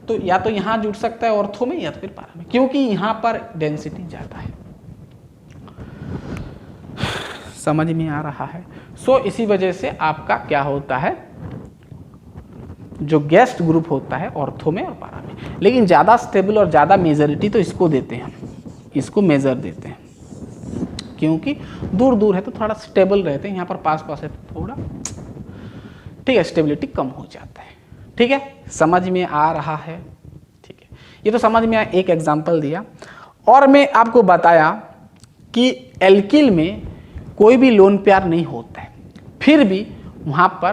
तो या तो यहाँ जुड़ सकता है ऑर्थो में या तो फिर पारा में, क्योंकि यहाँ पर डेंसिटी ज्यादा है। समझ में आ रहा है। सो इसी वजह से आपका क्या होता है, जो गेस्ट ग्रुप होता है ऑर्थो में और पारा में, लेकिन ज़्यादा स्टेबल और ज़्यादा मेजरिटी तो इसको देते हैं, इसको मेजर देते हैं, क्योंकि दूर दूर है तो थोड़ा स्टेबल रहते हैं, यहाँ पर पास पास है तो थोड़ा ठीक है स्टेबिलिटी कम हो जाता है। ठीक है, समझ में आ रहा है। ठीक है, ये तो समझ में आया, एक एग्जाम्पल दिया। और मैं आपको बताया कि एल्किल में कोई भी लोन पेयर नहीं होता है, फिर भी वहाँ पर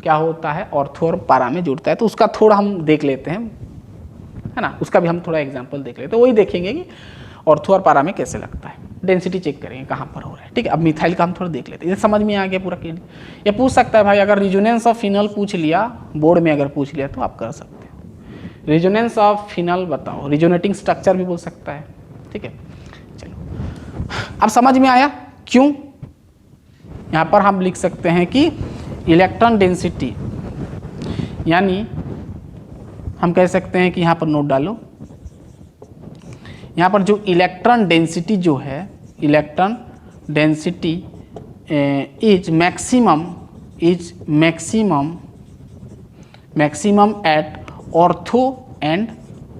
क्या होता है, ऑर्थो और पारा में जुड़ता है, तो उसका थोड़ा हम देख लेते हैं, है ना, उसका भी हम थोड़ा एग्जांपल देख लेते हैं। वही देखेंगे कि ऑर्थो और पारा में कैसे लगता है, डेंसिटी चेक करेंगे कहाँ पर हो रहा है। ठीक है, अब मिथाइल का हम थोड़ा देख लेते हैं, ये समझ में आ गया पूरा क्लियर। ये पूछ सकता है भाई, अगर रिजोनेंस ऑफ फिनल पूछ लिया बोर्ड में, अगर पूछ लिया तो आप कर सकते हो, रिजोनेंस ऑफ फिनल बताओ, रिजोनेटिंग स्ट्रक्चर भी बोल सकता है। ठीक है, चलो अब समझ में आया क्यों। यहाँ पर हम लिख सकते हैं कि इलेक्ट्रॉन डेंसिटी, यानी हम कह सकते हैं कि यहाँ पर नोट डालो, यहाँ पर जो इलेक्ट्रॉन डेंसिटी जो है, electron density is maximum at ortho and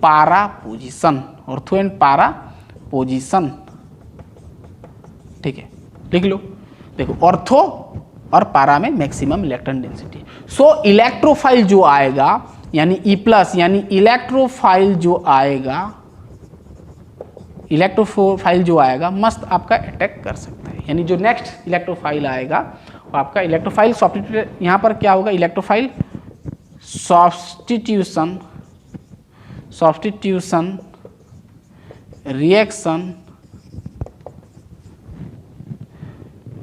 para position, ortho and para position. ठीक है, लिख लो, देखो ऑर्थो और पारा में maximum electron density. So electrophile जो आएगा यानी ई प्लस, यानी इलेक्ट्रोफाइल जो आएगा, इलेक्ट्रोफाइल जो आएगा मस्त आपका अटैक कर सकता है। यानी जो नेक्स्ट इलेक्ट्रोफाइल आएगा वो आपका इलेक्ट्रोफाइल सब्स्टिट्यूट, यहाँ पर क्या होगा, इलेक्ट्रोफाइल सब्स्टिट्यूशन रिएक्शन,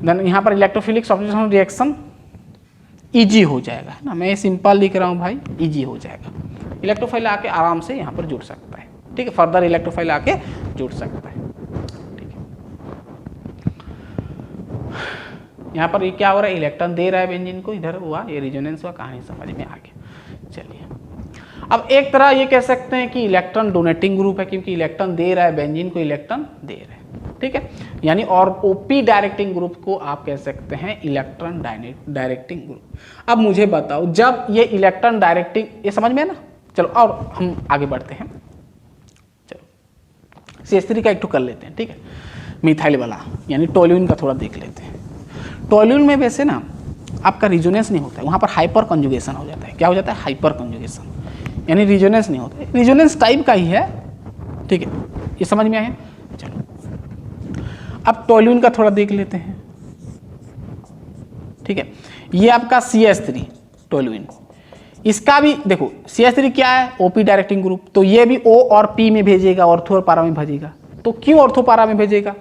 देन यहाँ पर इलेक्ट्रोफिलिक सब्स्टिट्यूशन रिएक्शन इजी हो जाएगा, है ना। मैं सिंपल लिख रहा हूँ भाई, इजी हो जाएगा। इलेक्ट्रोफाइल आके आराम से यहाँ पर जुड़ सकता है, ठीक है। फर्दर इलेक्ट्रोफाइल आके जुड़ सकता है, ठीक है। यहाँ पर ये क्या हो रहा है, इलेक्ट्रॉन दे रहा है बेंजीन को, इधर हुआ ये रेजोनेंस हुआ, कहानी समझ में आ गया। चलिए अब एक तरह ये कह सकते हैं कि इलेक्ट्रॉन डोनेटिंग ग्रुप है, क्योंकि इलेक्ट्रॉन दे रहा है बेंजीन को, इलेक्ट्रॉन दे रहा है, ठीक है। यानी और ओपी डायरेक्टिंग ग्रुप को आप कह सकते हैं इलेक्ट्रॉन डायरेक्टिंग ग्रुप। अब मुझे बताओ, जब ये इलेक्ट्रॉन डायरेक्टिंग, ये समझ में है ना। चलो और हम आगे बढ़ते हैं। चलो CH3 का एक टू कर लेते हैं, ठीक है। मिथाइल वाला यानी टोल्यूइन का थोड़ा देख लेते हैं। टोल्यूइन में वैसे ना आपका रिजोनेंस नहीं होता है, वहाँ पर हाइपर कंजुगेशन हो जाता है। क्या हो जाता है, हाइपर कंजुगेशन, यानी रिजोनेंस नहीं होता है, रिजोनेंस टाइप का ही है, ठीक है। ये समझ में आया। चलो अब टोल्यूइन का थोड़ा देख लेते हैं, ठीक है। ये आपका CH3 टोल्यूइन, इसका भी देखो CH3 क्या है, OP डायरेक्टिंग ग्रुप, तो ये भी O और P में भेजेगा, ऑर्थो और पारा में भेजेगा। तो क्यों ऑर्थो पारा में भेजेगा,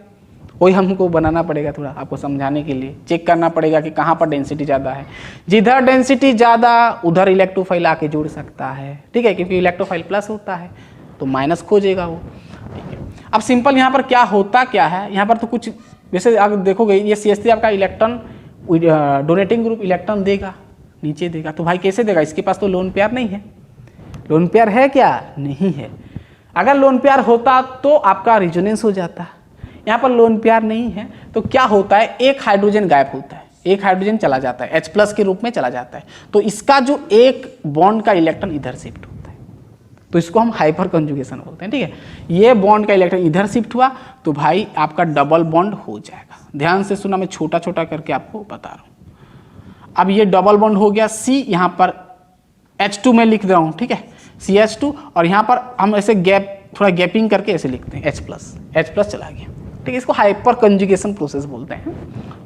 वही हमको बनाना पड़ेगा, थोड़ा आपको समझाने के लिए चेक करना पड़ेगा कि कहाँ पर डेंसिटी ज़्यादा है। जिधर डेंसिटी ज़्यादा उधर इलेक्ट्रोफाइल आके जुड़ सकता है, ठीक है, क्योंकि इलेक्ट्रोफाइल प्लस होता है तो माइनस खोजेगा वो, ठीक है। अब सिंपल यहाँ पर क्या होता क्या है, यहाँ पर तो कुछ वैसे आप देखोगे ये CH3 आपका इलेक्ट्रॉन डोनेटिंग ग्रुप इलेक्ट्रॉन देगा, नीचे देगा, तो भाई कैसे देगा, इसके पास तो लोन पेयर नहीं है। लोन पेयर है क्या, नहीं है। अगर लोन पेयर होता तो आपका रिजोनेंस हो जाता, यहाँ पर लोन पेयर नहीं है, तो क्या होता है, एक हाइड्रोजन गायब होता है, एक हाइड्रोजन चला जाता है, H+ के रूप में चला जाता है, तो इसका जो एक बॉन्ड का इलेक्ट्रॉन इधर शिफ्ट होता है, तो इसको हम हाइपर कंजुगेशन बोलते हैं, ठीक है। ये बॉन्ड का इलेक्ट्रॉन इधर शिफ्ट हुआ तो भाई आपका डबल बॉन्ड हो जाएगा। ध्यान से सुना, मैं छोटा छोटा करके आपको बता रहा हूँ। अब ये डबल बॉन्ड हो गया, C यहाँ पर H2 में लिख रहा हूँ, ठीक है, CH2, और यहाँ पर हम ऐसे गैप, थोड़ा गैपिंग करके ऐसे लिखते हैं H+ चला गया, ठीक है। इसको हाइपर कंजुगेशन प्रोसेस बोलते हैं,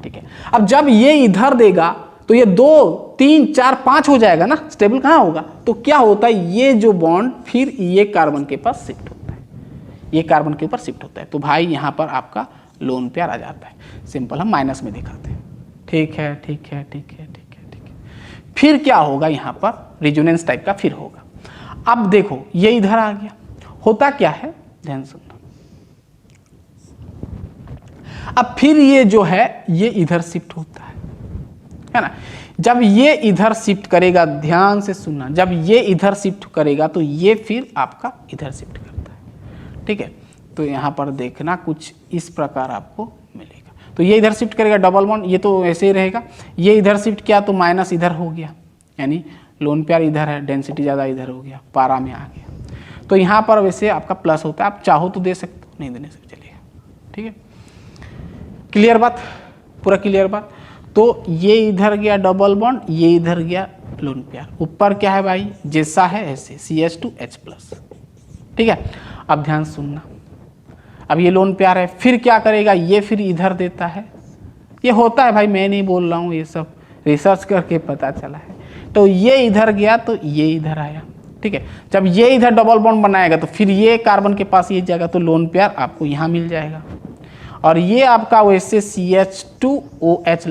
ठीक है। अब जब ये इधर देगा तो ये 2 3 4 5 हो जाएगा ना, स्टेबल कहाँ होगा, तो क्या होता है, ये जो बॉन्ड फिर ये कार्बन के पास शिफ्ट होता है, ये कार्बन के ऊपर शिफ्ट होता है, तो भाई यहाँ पर आपका लोन पेयर आ जाता है। सिंपल हम माइनस में दिखाते हैं, ठीक है, ठीक है, ठीक है, ठीक है, ठीक है। फिर क्या होगा, यहाँ पर रिजोनेंस टाइप का फिर होगा। अब देखो ये इधर आ गया, होता क्या है, ध्यान सुनना। अब फिर ये जो है ये इधर शिफ्ट होता है ना। जब ये इधर शिफ्ट करेगा, ध्यान से सुनना, जब ये इधर शिफ्ट करेगा तो ये फिर आपका इधर शिफ्ट करता है, ठीक है। तो यहाँ पर देखना कुछ इस प्रकार आपको मिलेगा, तो ये इधर शिफ्ट करेगा डबल बॉन्ड, ये तो ऐसे ही रहेगा। ये इधर शिफ्ट किया तो माइनस इधर हो गया, यानी लोन पेयर इधर है, डेंसिटी ज़्यादा इधर हो गया, पारा में आ गया। तो यहाँ पर वैसे आपका प्लस होता है, आप चाहो तो दे सकते हो, नहीं देने से चलिएगा, ठीक है। क्लियर बात, पूरा क्लियर बात। तो ये इधर गया डबल बॉन्ड, ये इधर गया लोन पेयर, ऊपर क्या है भाई, जैसा है ऐसे CH2H+, ठीक है। अब ध्यान सुनना, अब ये लोन पेयर है, फिर क्या करेगा, ये फिर इधर देता है, ये होता है भाई, मैं नहीं बोल रहा हूँ, ये सब रिसर्च करके पता चला है। तो ये इधर गया तो ये इधर आया, ठीक है। जब ये इधर डबल बॉन्ड बनाएगा तो फिर ये कार्बन के पास ये जाएगा, तो लोन पेयर आपको यहाँ मिल जाएगा। और ये आपका वैसे CH2OH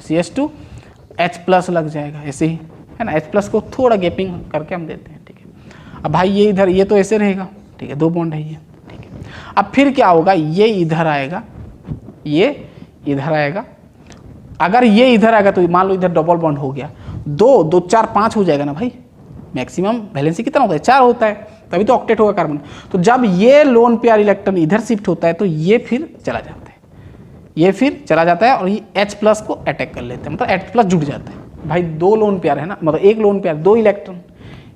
CH2H+ लग जाएगा, ऐसे ही है ना। H+ को थोड़ा गैपिंग करके हम देते हैं, ठीक है। अब भाई ये इधर, ये तो ऐसे रहेगा, ठीक है, 2 बॉन्ड है ये, ठीक है। अब फिर क्या होगा, ये इधर आएगा, ये इधर आएगा। अगर ये इधर आएगा तो मान लो इधर डबल बॉन्ड हो गया, 2 2 4 5 हो जाएगा ना भाई। मैक्सिमम वैलेंसी कितना होता है, 4 होता है, तभी तो ऑक्टेट होगा कार्बन। तो जब ये लोन पेयर इलेक्ट्रॉन इधर शिफ्ट होता है तो ये फिर चला जाता है, ये फिर चला जाता है और ये H+ को अटैक कर लेते हैं, मतलब H+ जुड़ जाता है। भाई 2 लोन पेयर है ना, मतलब एक लोन पेयर 2 इलेक्ट्रॉन,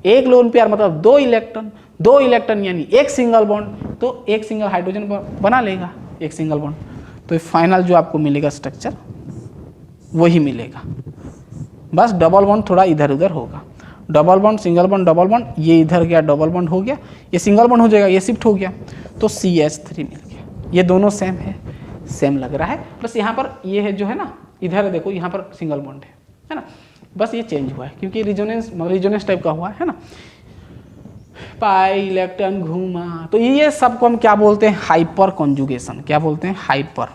एक लोन पेयर मतलब 2 इलेक्ट्रॉन, 2 इलेक्ट्रॉन यानी एक सिंगल बॉन्ड, तो एक सिंगल हाइड्रोजन बना लेगा, एक सिंगल बॉन्ड। तो फाइनल जो आपको मिलेगा स्ट्रक्चर वही मिलेगा, बस डबल बॉन्ड थोड़ा इधर उधर होगा। Double bond single bond double bond, ये इधर गया डबल बॉन्ड हो गया, ये सिंगल बॉन्ड हो जाएगा, ये शिफ्ट हो गया तो CH3 मिल गया। ये दोनों सेम है, सेम लग रहा है, बस यहाँ पर ये है जो है ना, इधर देखो यहाँ पर सिंगल बॉन्ड है ना, बस ये चेंज हुआ है क्योंकि रिजोनेंस टाइप का हुआ है ना। पाई इलेक्ट्रॉन घूमा, तो ये सबको हम क्या बोलते हैं, हाइपर कॉन्जुगेशन। क्या बोलते हैं, हाइपर।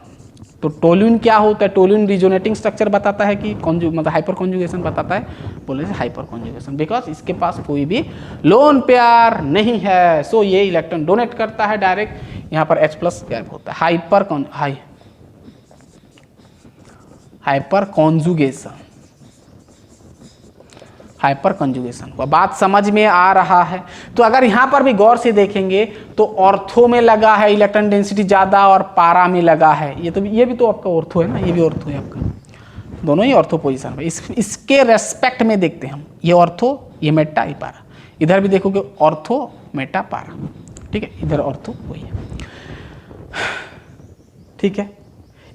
तो टोल्यूइन क्या होता है, टोल्यूइन रिजोनेटिंग स्ट्रक्चर बताता है कि मतलब हाइपर कॉन्जुगेशन बताता है, बोले हाइपर कॉन्जुगेशन बिकॉज इसके पास कोई भी लोन पेयर नहीं है, सो ये इलेक्ट्रॉन डोनेट करता है डायरेक्ट, यहाँ पर H+ गैप होता है। हाइपर कॉन्जुगेशन, हाइपर कंजुगेशन को बात समझ में आ रहा है। तो अगर यहाँ पर भी गौर से देखेंगे तो ऑर्थो में लगा है इलेक्ट्रॉन डेंसिटी ज़्यादा और पारा में लगा है, ये भी तो आपका ऑर्थो है ना, ये भी ऑर्थो है आपका, दोनों ही ऑर्थो पोजीशन में। इसके रेस्पेक्ट में देखते हैं हम, ये ऑर्थो, ये मेटा, ये पारा। इधर भी देखोगे ऑर्थो मेटा पारा, ठीक है, इधर ऑर्थो वही है, ठीक है।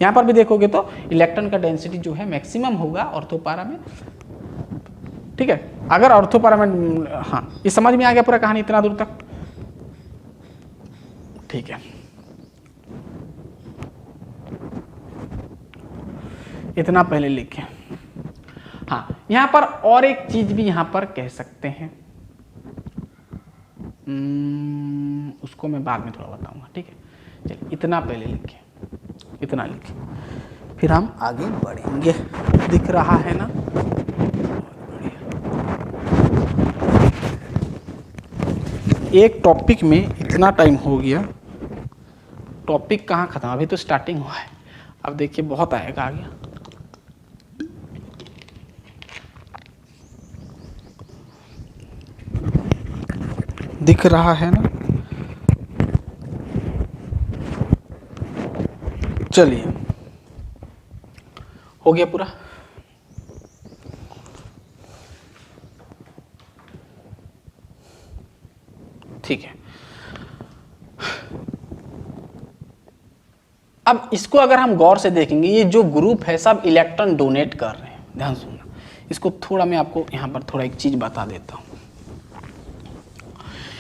यहाँ पर भी देखोगे तो इलेक्ट्रॉन का डेंसिटी जो है मैक्सिमम होगा ऑर्थो पारा में, ठीक है। अगर ऑर्थोपारा में, हाँ ये समझ में आ गया पूरा कहानी इतना दूर तक, ठीक है। इतना पहले लिखें। हाँ यहां पर और एक चीज भी यहां पर कह सकते हैं, उसको मैं बाद में थोड़ा बताऊंगा, ठीक है। चलिए इतना पहले लिखें, इतना लिखें, फिर हम आगे बढ़ेंगे। दिख रहा है ना, एक टॉपिक में इतना टाइम हो गया, टॉपिक कहाँ खत्म, अभी तो स्टार्टिंग हुआ है, अब देखिए बहुत आएगा आगे। दिख रहा है ना, चलिए हो गया पूरा। ठीक है, अब इसको अगर हम गौर से देखेंगे, ये जो ग्रुप है सब इलेक्ट्रॉन डोनेट कर रहे हैं, ध्यान सुनना। इसको थोड़ा मैं आपको यहाँ पर थोड़ा एक चीज बता देता हूँ।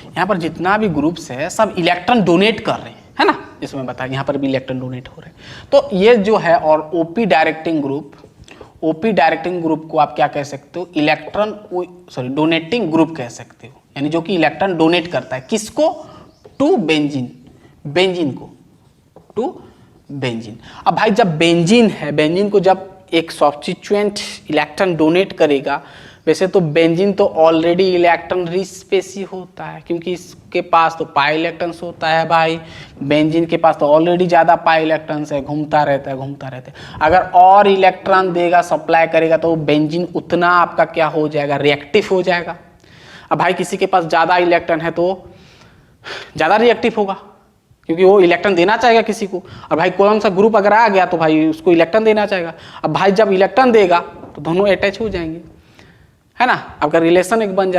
यहाँ पर जितना भी ग्रुप्स है सब इलेक्ट्रॉन डोनेट कर रहे हैं, है ना, जिसमें बताया यहाँ पर भी इलेक्ट्रॉन डोनेट हो रहे हैं। तो ये जो है, और ओपी डायरेक्टिंग ग्रुप को आप क्या कह सकते हो, इलेक्ट्रॉन डोनेटिंग ग्रुप कह सकते हो, यानी जो कि इलेक्ट्रॉन डोनेट करता है, किसको, टू बेंजीन को, टू बेंजीन। अब भाई जब बेंजीन है, बेंजीन को जब एक सब्स्टिट्यूएंट इलेक्ट्रॉन डोनेट करेगा, वैसे तो बेंजीन तो ऑलरेडी इलेक्ट्रॉन रिच स्पेसी होता है, क्योंकि इसके पास तो पाई इलेक्ट्रॉन्स होता है भाई, बेंजीन के पास तो ऑलरेडी ज़्यादा पाई इलेक्ट्रॉन्स है, घूमता रहता है। अगर और इलेक्ट्रॉन देगा, सप्लाई करेगा, तो बेंजीन उतना आपका क्या हो जाएगा, रिएक्टिव हो जाएगा। अब भाई किसी के पास ज़्यादा इलेक्ट्रॉन है तो ज़्यादा रिएक्टिव होगा, क्योंकि वो इलेक्ट्रॉन देना चाहेगा किसी को। और भाई कौन सा ग्रुप अगर आ गया तो भाई उसको इलेक्ट्रॉन देना चाहेगा। अब भाई जब इलेक्ट्रॉन देगा तो दोनों अटैच हो जाएंगे, है ना, आपका रिलेशन एक बन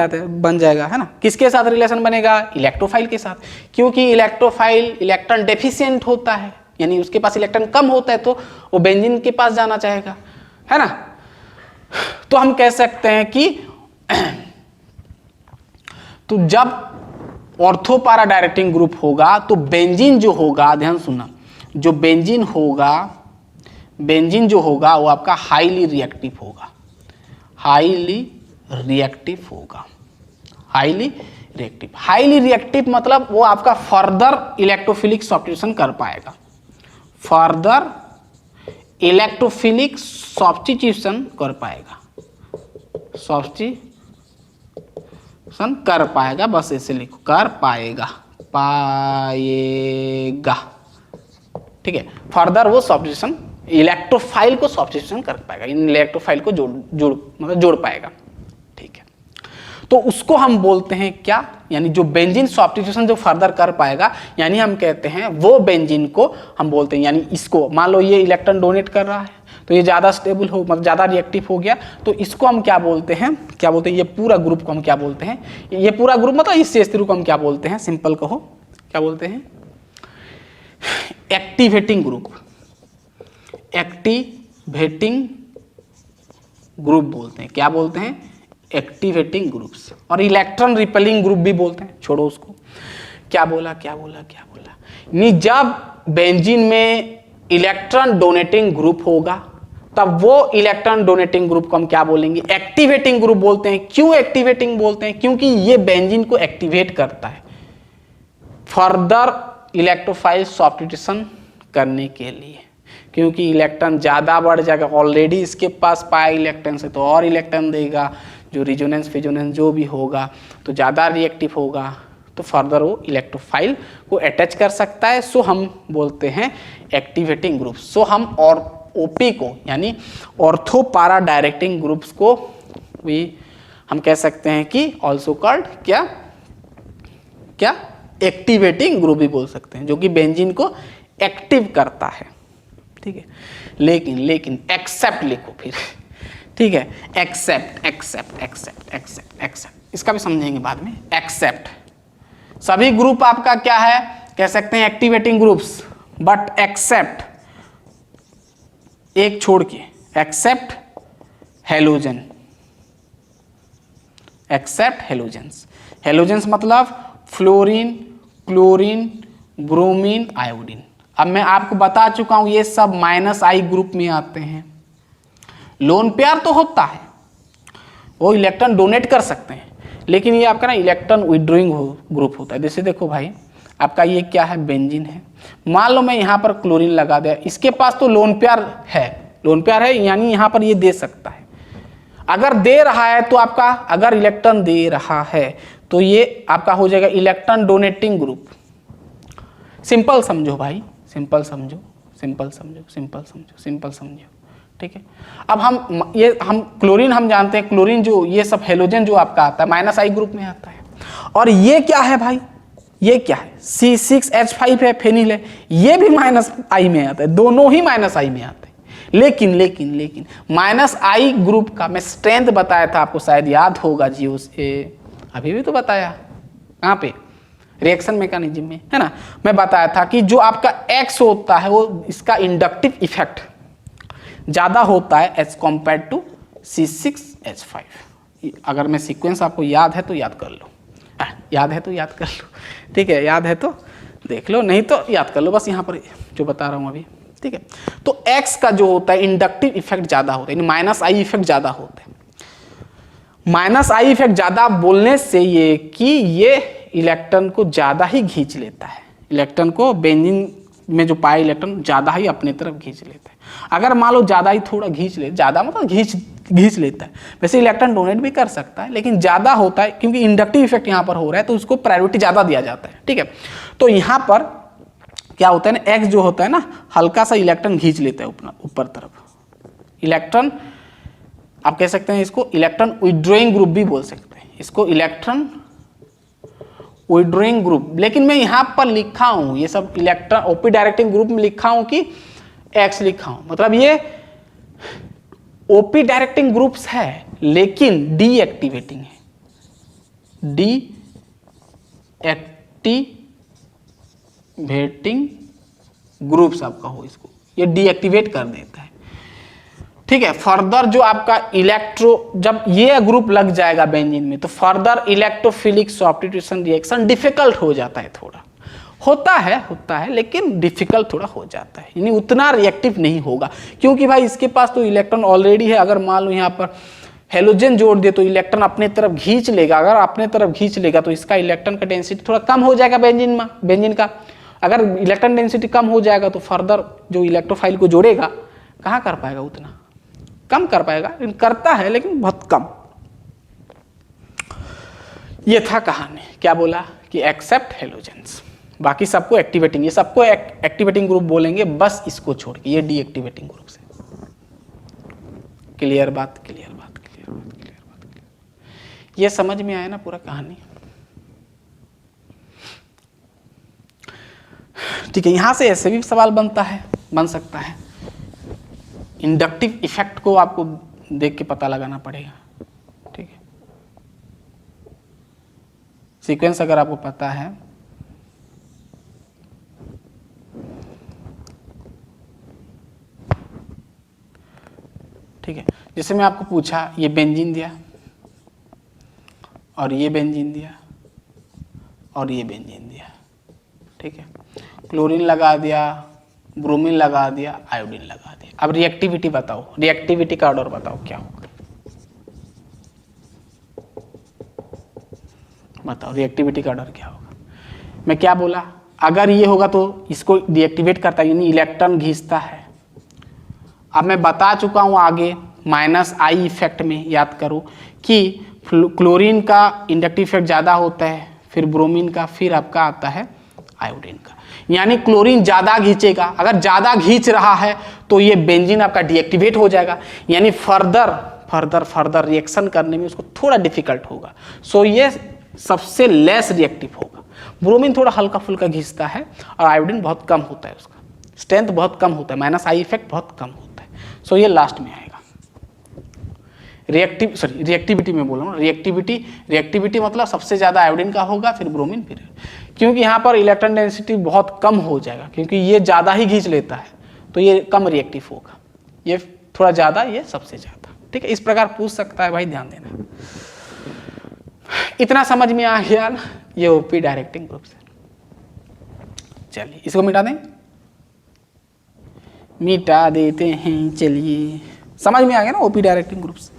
जाएगा, है ना। किसके साथ रिलेशन बनेगा, इलेक्ट्रोफाइल के साथ, क्योंकि इलेक्ट्रोफाइल इलेक्ट्रॉन डेफिशिएंट होता है, यानी उसके पास इलेक्ट्रॉन कम होता है, तो वो बेंजीन के पास जाना चाहेगा, है ना। तो हम कह सकते हैं कि तो जब ऑर्थोपारा डायरेक्टिंग ग्रुप होगा तो बेंजीन जो होगा, ध्यान सुनना, जो बेंजीन जो होगा वो आपका हाईली रिएक्टिव होगा, हाईली रिएक्टिव मतलब वो आपका फर्दर इलेक्ट्रोफिलिक सब्स्टिट्यूशन कर पाएगा, बस ऐसे लिखो, कर पाएगा, ठीक है। फर्दर वो सब्स्टिट्यूशन इलेक्ट्रोफाइल को सब्स्टिट्यूशन कर पाएगा, इन इलेक्ट्रोफाइल को जोड़ पाएगा, ठीक है। तो उसको हम बोलते हैं क्या, यानी जो बेंजीन सब्स्टिट्यूशन जो फर्दर कर पाएगा, यानी हम कहते हैं वो बेंजीन को हम बोलते हैं, यानी इसको मान लो ये इलेक्ट्रॉन डोनेट कर रहा है तो ये ज़्यादा स्टेबल हो, मतलब ज़्यादा रिएक्टिव हो गया, तो इसको हम क्या बोलते हैं, ये पूरा ग्रुप को हम क्या बोलते हैं, ये पूरा ग्रुप मतलब इस CH3 को हम क्या बोलते हैं, सिंपल कहो क्या बोलते हैं, एक्टिवेटिंग ग्रुप बोलते हैं। क्या बोलते हैं, एक्टिवेटिंग ग्रुप्स, और इलेक्ट्रॉन रिपेलिंग ग्रुप भी बोलते हैं, छोड़ो उसको। क्या बोला क्या बोला क्या बोला, नहीं, जब बेंजीन में इलेक्ट्रॉन डोनेटिंग ग्रुप होगा तब वो इलेक्ट्रॉन डोनेटिंग ग्रुप को हम क्या बोलेंगे, एक्टिवेटिंग ग्रुप बोलते हैं। क्यों एक्टिवेटिंग बोलते हैं, क्योंकि ये बेंजीन को एक्टिवेट करता है फर्दर इलेक्ट्रोफाइल सब्स्टिट्यूशन करने के लिए, क्योंकि इलेक्ट्रॉन ज़्यादा बढ़ जाएगा, ऑलरेडी इसके पास पाई इलेक्ट्रॉन से तो और इलेक्ट्रॉन देगा, जो रिजोनेंस फिजोनेंस जो भी होगा तो ज़्यादा रिएक्टिव होगा, तो फर्दर वो इलेक्ट्रोफाइल को अटैच कर सकता है। सो हम बोलते हैं एक्टिवेटिंग ग्रुप। सो हम और ओपी को यानी ऑर्थो पारा डायरेक्टिंग ग्रुप्स को भी हम कह सकते हैं कि ऑल्सो कॉल्ड क्या क्या एक्टिवेटिंग ग्रुप भी बोल सकते हैं, जो कि बेंजीन को एक्टिव करता है। ठीक है, लेकिन एक्सेप्ट लिखो फिर, ठीक है, except except except except except, इसका भी समझेंगे बाद में। एक्सेप्ट सभी ग्रुप आपका क्या है, कह सकते हैं एक्टिवेटिंग ग्रुप्स, बट एक्सेप्ट एक छोड़ के, except halogen, except halogens. Halogens मतलब फ्लोरीन, क्लोरीन, ब्रोमीन, आयोडीन। अब मैं आपको बता चुका हूं ये सब -I ग्रुप में आते हैं। लोन पेयर तो होता है, वो इलेक्ट्रॉन डोनेट कर सकते हैं, लेकिन ये आपका ना इलेक्ट्रॉन विड्रॉइंग ग्रुप होता है। जैसे देखो भाई, आपका ये क्या है, बेंजीन है, मान लो मैं यहाँ पर क्लोरीन लगा दिया, इसके पास तो लोन पेयर है, लोन पेयर है यानी यहाँ पर ये दे सकता है। अगर दे रहा है तो आपका, अगर इलेक्ट्रॉन दे रहा है तो ये आपका हो जाएगा इलेक्ट्रॉन डोनेटिंग ग्रुप। सिंपल समझो भाई, सिंपल समझो, सिंपल समझो, सिंपल समझो, सिंपल समझो। ठीक है, अब हम क्लोरीन हम जानते हैं, क्लोरीन जो ये सब हेलोजन जो आपका आता है -I ग्रुप में आता है। और ये क्या है भाई, ये क्या है, C6H5 है, फेनिल है, ये भी -I में आता है, दोनों ही -I में आते हैं। लेकिन लेकिन लेकिन -I ग्रुप का मैं स्ट्रेंथ बताया था आपको, शायद याद होगा जी, उसे अभी भी तो बताया, कहाँ पे, रिएक्शन मैकेनिज्म में, है ना। मैं बताया था कि जो आपका X होता है वो इसका इंडक्टिव इफेक्ट ज़्यादा होता है एज कम्पेयर टू C6H5। अगर मैं सीक्वेंस आपको याद है तो याद कर लो, याद है तो याद कर लो, ठीक है, याद है तो देख लो, नहीं तो याद कर लो, बस यहाँ पर जो बता रहा हूँ अभी। ठीक है, तो X का जो होता है इंडक्टिव इफेक्ट ज़्यादा होता है, यानी -I इफेक्ट ज़्यादा होता है। -I इफेक्ट ज़्यादा बोलने से ये कि ये इलेक्ट्रॉन को ज़्यादा ही खींच लेता है, इलेक्ट्रॉन को बेंजीन में जो पाए इलेक्ट्रॉन ज़्यादा ही अपने तरफ खींच लेता है। अगर मान लो ज़्यादा ही थोड़ा खींच ले, ज़्यादा मतलब खींच लेता है, वैसे इलेक्ट्रॉन डोनेट भी कर सकता है, लेकिन ज़्यादा होता है क्योंकि इंडक्टिव इफेक्ट यहाँ पर हो रहा है तो उसको प्रायोरिटी ज़्यादा दिया जाता है। ठीक है, तो यहाँ पर क्या होता है ना, X जो होता है ना, हल्का सा इलेक्ट्रॉन खींच लेता है ऊपर तरफ, इलेक्ट्रॉन आप कह सकते हैं इसको इलेक्ट्रॉन विड्रॉइंग ग्रुप भी बोल सकते हैं, इसको इलेक्ट्रॉन विड्रॉइंग ग्रुप। लेकिन मैं यहाँ पर लिखा हूँ ये सब इलेक्ट्रॉन ओपी डायरेक्टिंग ग्रुप में लिखा हूँ कि X लिखा हूँ, मतलब ये ओपी डायरेक्टिंग ग्रुप्स है लेकिन डीएक्टिवेटिंग है, डीएक्टिवेटिंग ग्रुप्स आपका हो, इसको ये डीएक्टिवेट कर देता है। ठीक है, फर्दर जो आपका जब ये ग्रुप लग जाएगा बेंजीन में तो further electrophilic substitution reaction difficult हो जाता है, थोड़ा होता है लेकिन डिफिकल्ट थोड़ा हो जाता है, यानी उतना रिएक्टिव नहीं होगा, क्योंकि भाई इसके पास तो इलेक्ट्रॉन ऑलरेडी है। अगर मान लो यहाँ पर हेलोजन जोड़ दे तो इलेक्ट्रॉन अपने तरफ खींच लेगा, अगर अपने तरफ खींच लेगा तो इसका इलेक्ट्रॉन का डेंसिटी थोड़ा कम हो जाएगा बेंजीन का। अगर इलेक्ट्रॉन डेंसिटी कम हो जाएगा तो फर्दर जो इलेक्ट्रोफाइल को जोड़ेगा कहाँ कर पाएगा, उतना कम कर पाएगा, करता है लेकिन बहुत कम। ये था कहानी, क्या बोला कि एक्सेप्ट हेलोजेंस, बाकी सबको एक्टिवेटिंग, ये सबको एक्टिवेटिंग ग्रुप बोलेंगे, बस इसको छोड़ के ये डीएक्टिवेटिंग ग्रुप से। क्लियर बात, क्लियर बात, क्लियर बात, क्लियर बात, क्लियर। ये समझ में आया ना पूरा कहानी। ठीक है, यहां से ऐसे भी सवाल बन सकता है, इंडक्टिव इफेक्ट को आपको देख के पता लगाना पड़ेगा। ठीक है, सीक्वेंस अगर आपको पता है ठीक है, जैसे मैं आपको पूछा ये बेंजीन दिया, और ये बेंजीन दिया और ये बेंजीन दिया, ठीक है। क्लोरीन लगा दिया, ब्रोमीन लगा दिया, आयोडीन लगा दिया। अब रिएक्टिविटी बताओ, रिएक्टिविटी का ऑर्डर बताओ क्या होगा, बताओ रिएक्टिविटी का ऑर्डर क्या होगा। मैं क्या बोला, अगर ये होगा तो इसको डीएक्टिवेट करता है, यानी इलेक्ट्रॉन खींचता है। अब मैं बता चुका हूं आगे -I इफेक्ट में, याद करो कि क्लोरीन का इंडक्टिव इफेक्ट ज़्यादा होता है, फिर ब्रोमीन का, फिर आपका आता है आयोडीन का। यानी क्लोरीन ज़्यादा खींचेगा, अगर ज़्यादा खींच रहा है तो ये बेंजीन आपका डीएक्टिवेट हो जाएगा, यानी फर्दर रिएक्शन करने में उसको थोड़ा डिफिकल्ट होगा। सो ये सबसे लेस रिएक्टिव होगा। ब्रोमीन थोड़ा हल्का फुल्का घिसता है और आयोडीन बहुत कम होता है, उसका स्ट्रेंथ बहुत कम होता है, -I इफेक्ट बहुत कम होता है। सो ये लास्ट में आएगा। रिएक्टिविटी में बोल रहा हूँ, रिएक्टिविटी मतलब सबसे ज़्यादा आयोडीन का होगा, फिर ब्रोमीन, फिर, क्योंकि यहाँ पर इलेक्ट्रॉन डेंसिटी बहुत कम हो जाएगा, क्योंकि ये ज़्यादा ही खींच लेता है तो ये कम रिएक्टिव होगा, ये थोड़ा ज़्यादा, ये सबसे ज़्यादा, ठीक है। इस प्रकार पूछ सकता है भाई, ध्यान देना। इतना समझ में आ गया ना, ये ओपी डायरेक्टिंग ग्रुप से। चलिए इसको मिटा दें, मिटा देते हैं। चलिए समझ में आ गया ना ओपी डायरेक्टिंग ग्रुप्स।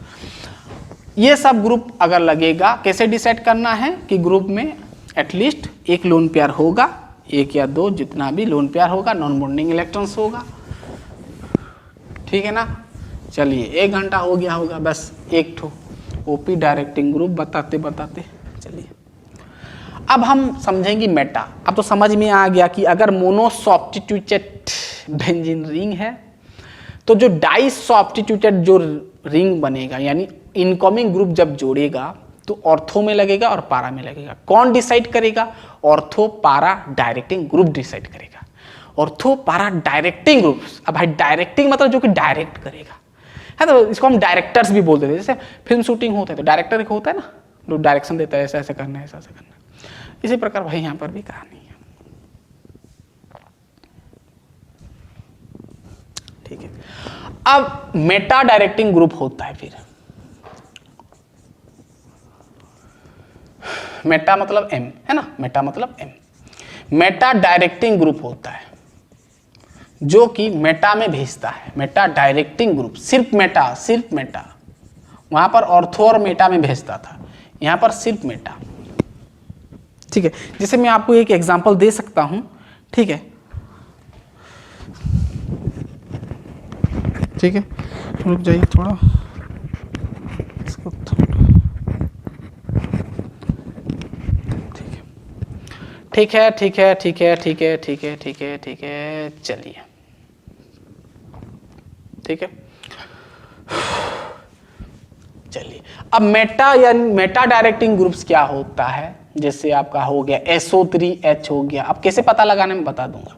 ये सब ग्रुप अगर लगेगा, कैसे डिसाइड करना है कि ग्रुप में एटलीस्ट एक लोन पेयर होगा, एक या दो, जितना भी लोन पेयर होगा, नॉन बॉन्डिंग इलेक्ट्रॉन्स होगा, ठीक है ना। चलिए 1 घंटा हो गया होगा, बस एक ठो ओपी डायरेक्टिंग ग्रुप बताते बताते। चलिए अब हम समझेंगे मेटा। अब तो समझ में आ गया कि अगर मोनो सब्स्टिट्यूटेड बेंजीन रिंग है तो जो डाई सब्स्टिट्यूटेड जो रिंग बनेगा, यानी इनकमिंग ग्रुप जब जोड़ेगा तो ऑर्थो में लगेगा और पारा में लगेगा। कौन डिसाइड करेगा? ऑर्थो पारा डायरेक्टिंग ग्रुप डिसाइड करेगा। ऑर्थो पारा डायरेक्टिंग ग्रुप। अब भाई डायरेक्टिंग मतलब जो कि डायरेक्ट करेगा है, तो इसको हम डायरेक्टर्स भी बोलते थे। जैसे फिल्म शूटिंग होता है तो डायरेक्टर होता है ना, जो डायरेक्शन देता है, ऐसा ऐसा करना है, ऐसा ऐसा करना है। इसी प्रकार भाई यहाँ पर भी कहानी है, ठीक है। अब मेटा डायरेक्टिंग ग्रुप होता है, फिर मेटा मतलब M है ना, मेटा मतलब M। मेटा डायरेक्टिंग ग्रुप होता है जो कि मेटा में भेजता है। मेटा डायरेक्टिंग ग्रुप सिर्फ मेटा, वहां पर ऑर्थो और मेटा में भेजता था, यहां पर सिर्फ मेटा, ठीक है। जैसे मैं आपको एक एग्जांपल दे सकता हूं, ठीक है, ठीक है, रुक जाइए थोड़ा, इसको थोड़ा, ठीक है, ठीक है, ठीक है, ठीक है, ठीक है, ठीक है, ठीक है, चलिए, ठीक है। चलिए अब मेटा या मेटा डायरेक्टिंग ग्रुप्स क्या होता है? जैसे आपका हो गया SO3H हो गया, अब कैसे पता लगाने में बता दूंगा।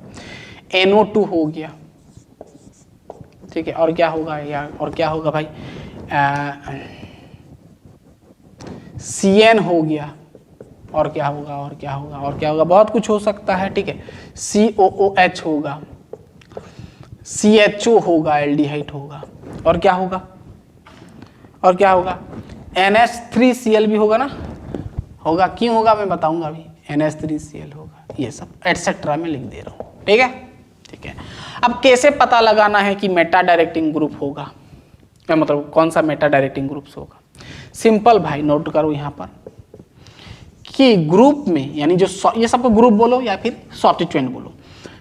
NO2 हो गया, ठीक है, और क्या होगा यार, और क्या होगा भाई, CN हो गया, और क्या होगा, और क्या होगा, और क्या होगा, बहुत कुछ हो सकता है, ठीक है। COOH होगा, CHO होगा, एल्डिहाइड होगा, और क्या होगा, और क्या होगा, NH3Cl भी होगा ना, होगा, क्यों होगा मैं बताऊंगा अभी, NH3Cl होगा, ये सब एटसेट्रा में लिख दे रहा हूं, ठीक है, ठीक है। अब कैसे पता लगाना है कि मेटा डायरेक्टिंग ग्रुप होगा, क्या मतलब कौन सा मेटा डायरेक्टिंग ग्रुप्स होगा? सिंपल भाई, नोट करो यहां पर कि ग्रुप में, यानी जो ये सबको ग्रुप बोलो या फिर सब्स्टिट्यूएंट बोलो,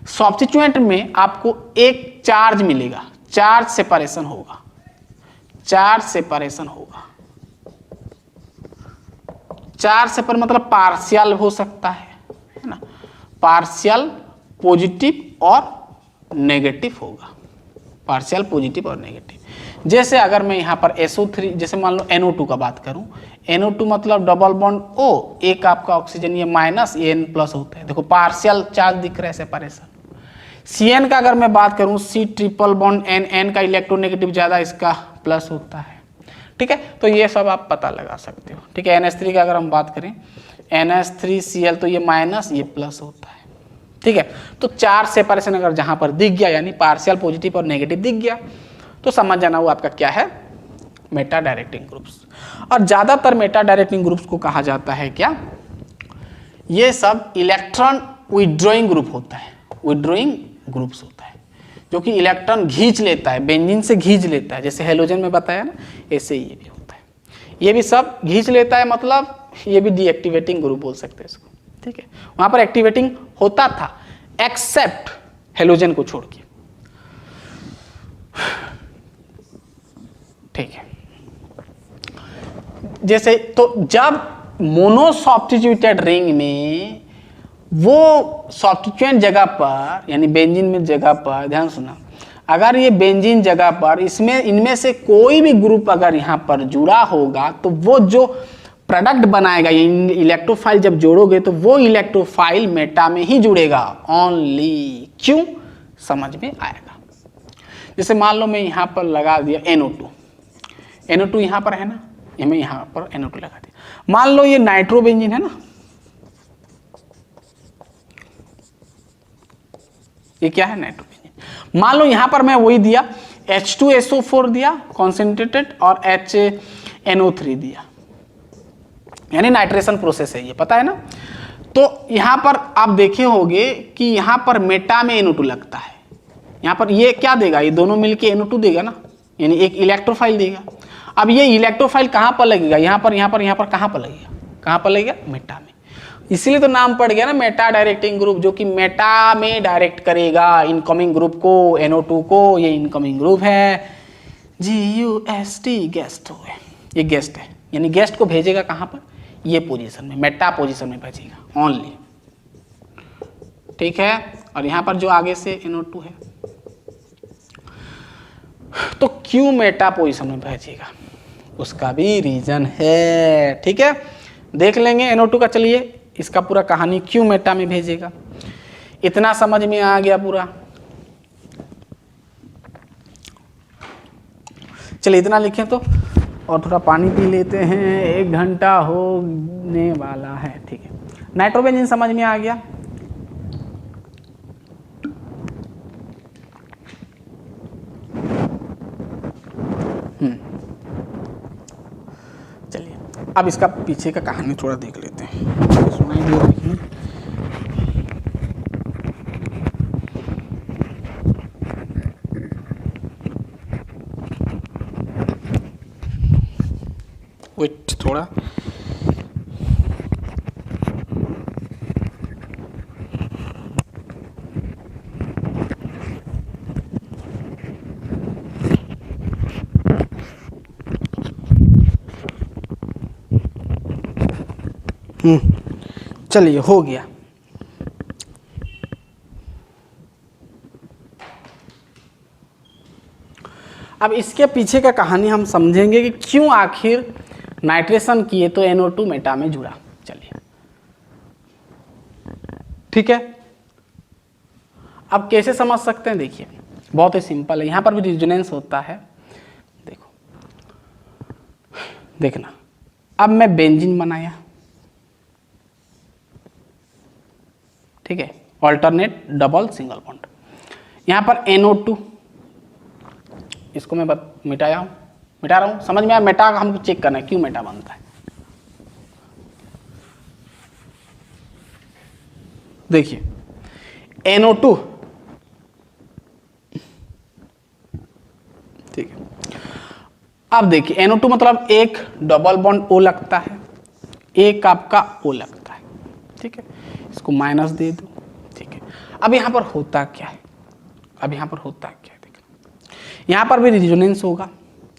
सब्स्टिट्यूएंट में आपको एक चार्ज मिलेगा, चार्ज सेपरेशन होगा, चार्ज सेपरेशन होगा। चार्ज सेपर मतलब पार्शियल हो सकता है ना, पार्शियल पॉजिटिव और नेगेटिव होगा, पार्शियल पॉजिटिव और नेगेटिव। जैसे अगर मैं यहाँ पर SO3, जैसे मान लो NO2 का बात करूं, NO2 मतलब डबल बॉन्ड O, एक आपका ऑक्सीजन, ये माइनस, ये N+ होता है, देखो पार्शियल चार्ज दिख रहा है, सेपरेशन। CN का अगर मैं बात करूं, C ट्रिपल बॉन्ड N का इलेक्ट्रोनेगेटिव ज्यादा, इसका प्लस होता है, ठीक है। तो ये सब आप पता लगा सकते हो, ठीक है। NH3 का अगर हम बात करें, NH3Cl, तो ये माइनस, ये प्लस होता है, ठीक है। तो चार्ज सेपरेशन अगर जहां पर दिख गया, यानी पार्शियल पॉजिटिव और नेगेटिव दिख गया, तो समझ जाना वो आपका क्या है, मेटा डायरेक्टिंग ग्रुप्स। और ज़्यादातर मेटा डायरेक्टिंग ग्रुप्स को कहा जाता है क्या, ये सब इलेक्ट्रॉन विड्रॉइंग ग्रुप होता है, विड्रॉइंग ग्रुप्स होता है जो कि इलेक्ट्रॉन खींच लेता है, बेंजीन से खींच लेता है, जैसे हेलोजन में बताया ना, ऐसे ये भी होता है, ये भी सब खींच लेता है, मतलब ये भी डीएक्टिवेटिंग ग्रुप बोल सकते हैं इसको, ठीक है। वहां पर एक्टिवेटिंग होता था एक्सेप्ट हेलोजन को छोड़ के, ठीक है। जैसे तो जब मोनो सब्स्टिट्यूटेड रिंग में वो सब्स्टिट्यूएंट जगह पर, यानी बेंजीन में जगह पर, ध्यान सुना, अगर ये बेंजीन जगह पर इसमें इनमें से कोई भी ग्रुप अगर यहाँ पर जुड़ा होगा तो वो जो प्रोडक्ट बनाएगा, इलेक्ट्रोफाइल जब जोड़ोगे तो वो इलेक्ट्रोफाइल मेटा में ही जुड़ेगा ओनली। क्यों, समझ में आएगा। जैसे मान लो मैं यहाँ पर लगा दिया NO2, NO2 यहाँ पर है ना, मैं यहाँ पर NO2 लगा दिया। मान लो ये नाइट्रोबेंजीन है ना, ये क्या है, नाइट्रोबेंजीन। मान लो यहाँ पर मैं वही दिया H2SO4 दिया कॉन्सेंट्रेटेड और HNO3 दिया, यानी नाइट्रेशन प्रोसेस है ये, पता है ना। तो यहाँ पर आप देखे होंगे कि यहाँ पर मेटा में NO2 लगता है, यहाँ पर ये क्या देगा, ये दोनों मिलके NO2 देगा ना, यानी एक इलेक्ट्रोफाइल देगा। अब ये इलेक्ट्रोफाइल कहाँ पर लगेगा, यहाँ पर, यहाँ पर, यहाँ पर, कहाँ पर लगेगा, कहाँ पर लगेगा, मेटा में। इसीलिए तो नाम पड़ गया ना मेटा डायरेक्टिंग ग्रुप, जो कि मेटा में डायरेक्ट करेगा इनकमिंग ग्रुप को, NO2 को। ये इनकमिंग ग्रुप है, GUST, गेस्ट हो गए, ये गेस्ट है, यानी गेस्ट को भेजेगा कहाँ पर, ये पोजीशन में, मेटा पोजीशन में भेजेगा ओनली, ठीक है। और यहाँ पर जो आगे से NO2 है, तो क्यों मेटा पोजीशन में भेजेगा, उसका भी रीजन है, ठीक है। देख लेंगे NO2 का, चलिए इसका पूरा कहानी क्यों मेटा में भेजेगा, इतना समझ में आ गया पूरा। चलिए इतना लिखें तो, और थोड़ा पानी पी लेते हैं, 1 घंटा होने वाला है, ठीक है। नाइट्रोबेंजीन समझ में आ गया। चलिए अब इसका पीछे का कहानी थोड़ा देख लेते हैं, सुनाई दे रही है। वेट थोड़ा, चलिए हो गया। अब इसके पीछे का कहानी हम समझेंगे कि क्यों आखिर नाइट्रेशन किए तो NO2 मेटा में जुड़ा। चलिए ठीक है, अब कैसे समझ सकते हैं, देखिए बहुत ही सिंपल है। यहां पर भी रिजोनेंस होता है, देखो देखना। अब मैं बेंजीन बनाया, ठीक है, ऑल्टरनेट डबल सिंगल बॉन्ड। यहां पर NO2, इसको मैं मिटा रहा हूं, समझ में आया। मेटा हमको चेक करना है क्यों मेटा बनता है। देखिए NO2, ठीक है। अब देखिए NO2 मतलब एक डबल बॉन्ड O लगता है, एक आपका O लगता है, ठीक है। इसको माइनस दे दो, ठीक है। अब यहां पर होता क्या है, यहां पर भी रिजोनेंस होगा।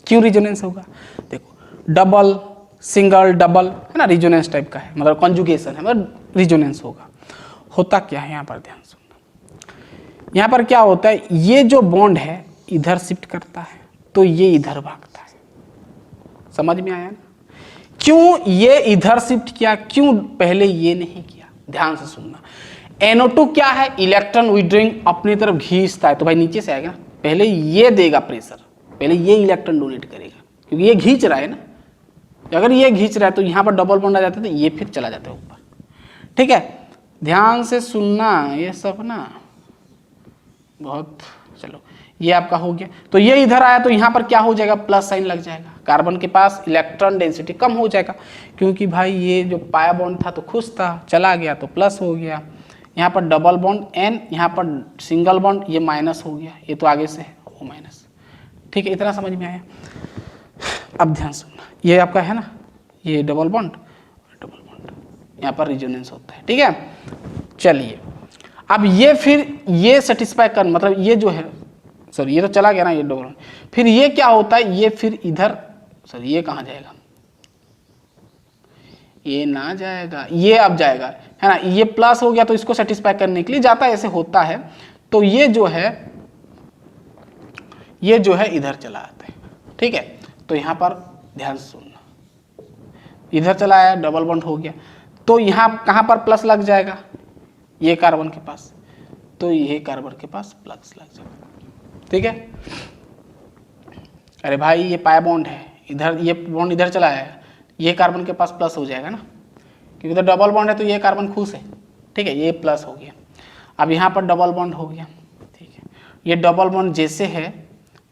क्यों रिजोनेंस होगा, देखो डबल सिंगल डबल है ना, रिजोनेंस टाइप का है, मतलब कॉन्जुगेशन है, मतलब रिजोनेंस होगा। होता क्या है, यहां पर ध्यान सुनना। यहां पर क्या होता है, ये जो बॉन्ड है इधर शिफ्ट करता है तो ये इधर भागता है, समझ में आया ना। क्यों ये इधर शिफ्ट किया, क्यों पहले ये नहीं किया, ध्यान से सुनना। NO2 क्या है, इलेक्ट्रॉन विड्रॉइंग अपनी तरफ खींचता है, तो भाई नीचे से आएगा ना, पहले ये देगा प्रेशर, पहले ये इलेक्ट्रॉन डोनेट करेगा, क्योंकि ये खींच रहा है ना। अगर ये खींच रहा है तो यहाँ पर डबल बॉन्ड आ जाता है, तो ये फिर चला जाता है ऊपर, ठीक है। ध्यान से सुनना ये सब ना बहुत, चलो ये आपका हो गया। तो ये इधर आया तो यहाँ पर क्या हो जाएगा, प्लस साइन लग जाएगा, कार्बन के पास इलेक्ट्रॉन डेंसिटी कम हो जाएगा, क्योंकि भाई ये जो पाया बॉन्ड था तो खुश था, चला गया तो प्लस हो गया। यहाँ पर डबल बॉन्ड एन, यहाँ पर सिंगल बॉन्ड, ये माइनस हो गया, ये तो आगे से है वो माइनस। ठीक है, इतना समझ में आया। अब ध्यान सुनना, ये आपका है ना, ये डबल बॉन्ड, यहाँ पर रिजोनेंस होता है। ठीक है, चलिए अब ये फिर ये सेटिस्फाई कर, मतलब ये जो है, सॉरी ये तो चला गया ना ये डबल, फिर ये क्या होता है, ये फिर इधर, सॉरी ये कहाँ जाएगा, ये ना जाएगा, ये अब जाएगा, है ना, ये प्लस हो गया तो इसको सेटिस्फाई करने के लिए जाता है, ऐसे होता है। तो ये जो है इधर चला आता है। ठीक है, तो यहाँ पर ध्यान सुनना, इधर चला आया, डबल बॉन्ड हो गया, तो यहाँ कहाँ पर प्लस लग जाएगा, ये कार्बन के पास, तो ये कार्बन के पास प्लस लग जाएगा। ठीक है, अरे भाई ये पाया बॉन्ड है, इधर ये बॉन्ड इधर चला आया, ये कार्बन के पास प्लस हो जाएगा ना, क्योंकि इधर डबल बॉन्ड है तो ये कार्बन खुश है। ठीक है, ये प्लस हो गया। अब यहाँ पर डबल बॉन्ड हो गया। ठीक है, ये डबल बॉन्ड जैसे है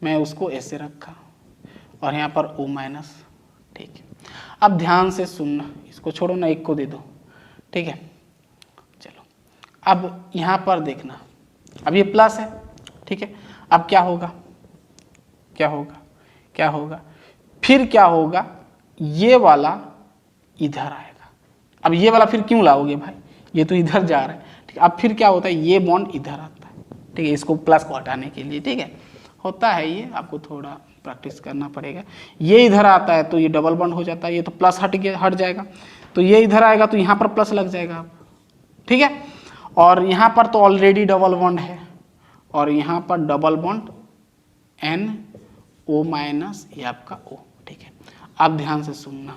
मैं उसको ऐसे रखा और यहाँ पर O माइनस। ठीक है, अब ध्यान से सुनना, इसको छोड़ो ना, एक को दे दो। ठीक है, चलो अब यहाँ पर देखना, अब ये प्लस है। ठीक है, अब क्या होगा, क्या होगा, क्या होगा, फिर क्या होगा, ये वाला इधर आएगा। अब ये वाला फिर क्यों लाओगे भाई, ये तो इधर जा रहा है। ठीक है, अब फिर क्या होता है, ये बॉन्ड इधर आता है। ठीक है, इसको प्लस को हटाने के लिए। ठीक है, होता है ये, आपको थोड़ा प्रैक्टिस करना पड़ेगा। ये इधर आता है तो ये डबल बॉन्ड हो जाता है, ये तो प्लस हट जाएगा, तो ये इधर आएगा तो यहाँ पर प्लस लग जाएगा। ठीक है, और यहाँ पर तो ऑलरेडी डबल बॉन्ड है, और यहाँ पर डबल बॉन्ड NO माइनस, ये आपका O। ठीक है, अब ध्यान से सुनना,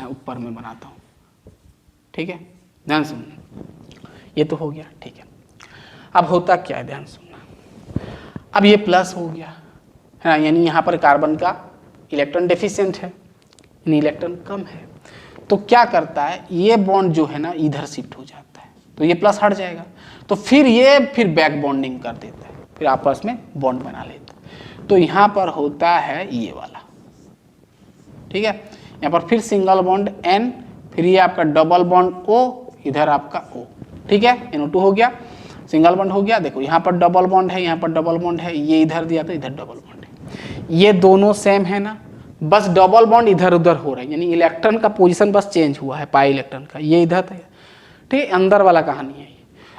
ऊपर में बनाता हूँ। ठीक है, ध्यान सुनना, ये तो हो गया। ठीक है, अब होता क्या है, ध्यान सुनना, अब ये प्लस हो गया है ना, यानी यहाँ पर कार्बन का इलेक्ट्रॉन डेफिशिएंट है, यानी इलेक्ट्रॉन कम है, तो क्या करता है, ये बॉन्ड जो है ना इधर शिफ्ट हो जाता है, तो ये प्लस हट जाएगा, तो फिर ये फिर बैक बॉन्डिंग कर देता है, फिर आपस में बॉन्ड बना लेता है। तो यहाँ पर होता है ये वाला। ठीक है, यहाँ पर फिर सिंगल बॉन्ड N, फिर ये आपका डबल बॉन्ड O, इधर आपका O। ठीक है, NO2 हो गया, सिंगल बॉन्ड हो गया। देखो यहाँ पर डबल बॉन्ड है, यहाँ पर डबल बॉन्ड है, ये इधर दिया तो इधर डबल बॉन्ड है, ये दोनों सेम है ना, बस डबल बॉन्ड इधर उधर हो रहा है, यानी इलेक्ट्रॉन का पोजीशन बस चेंज हुआ है, पाई इलेक्ट्रॉन का, ये इधर था। ठीक है, अंदर वाला कहानी है।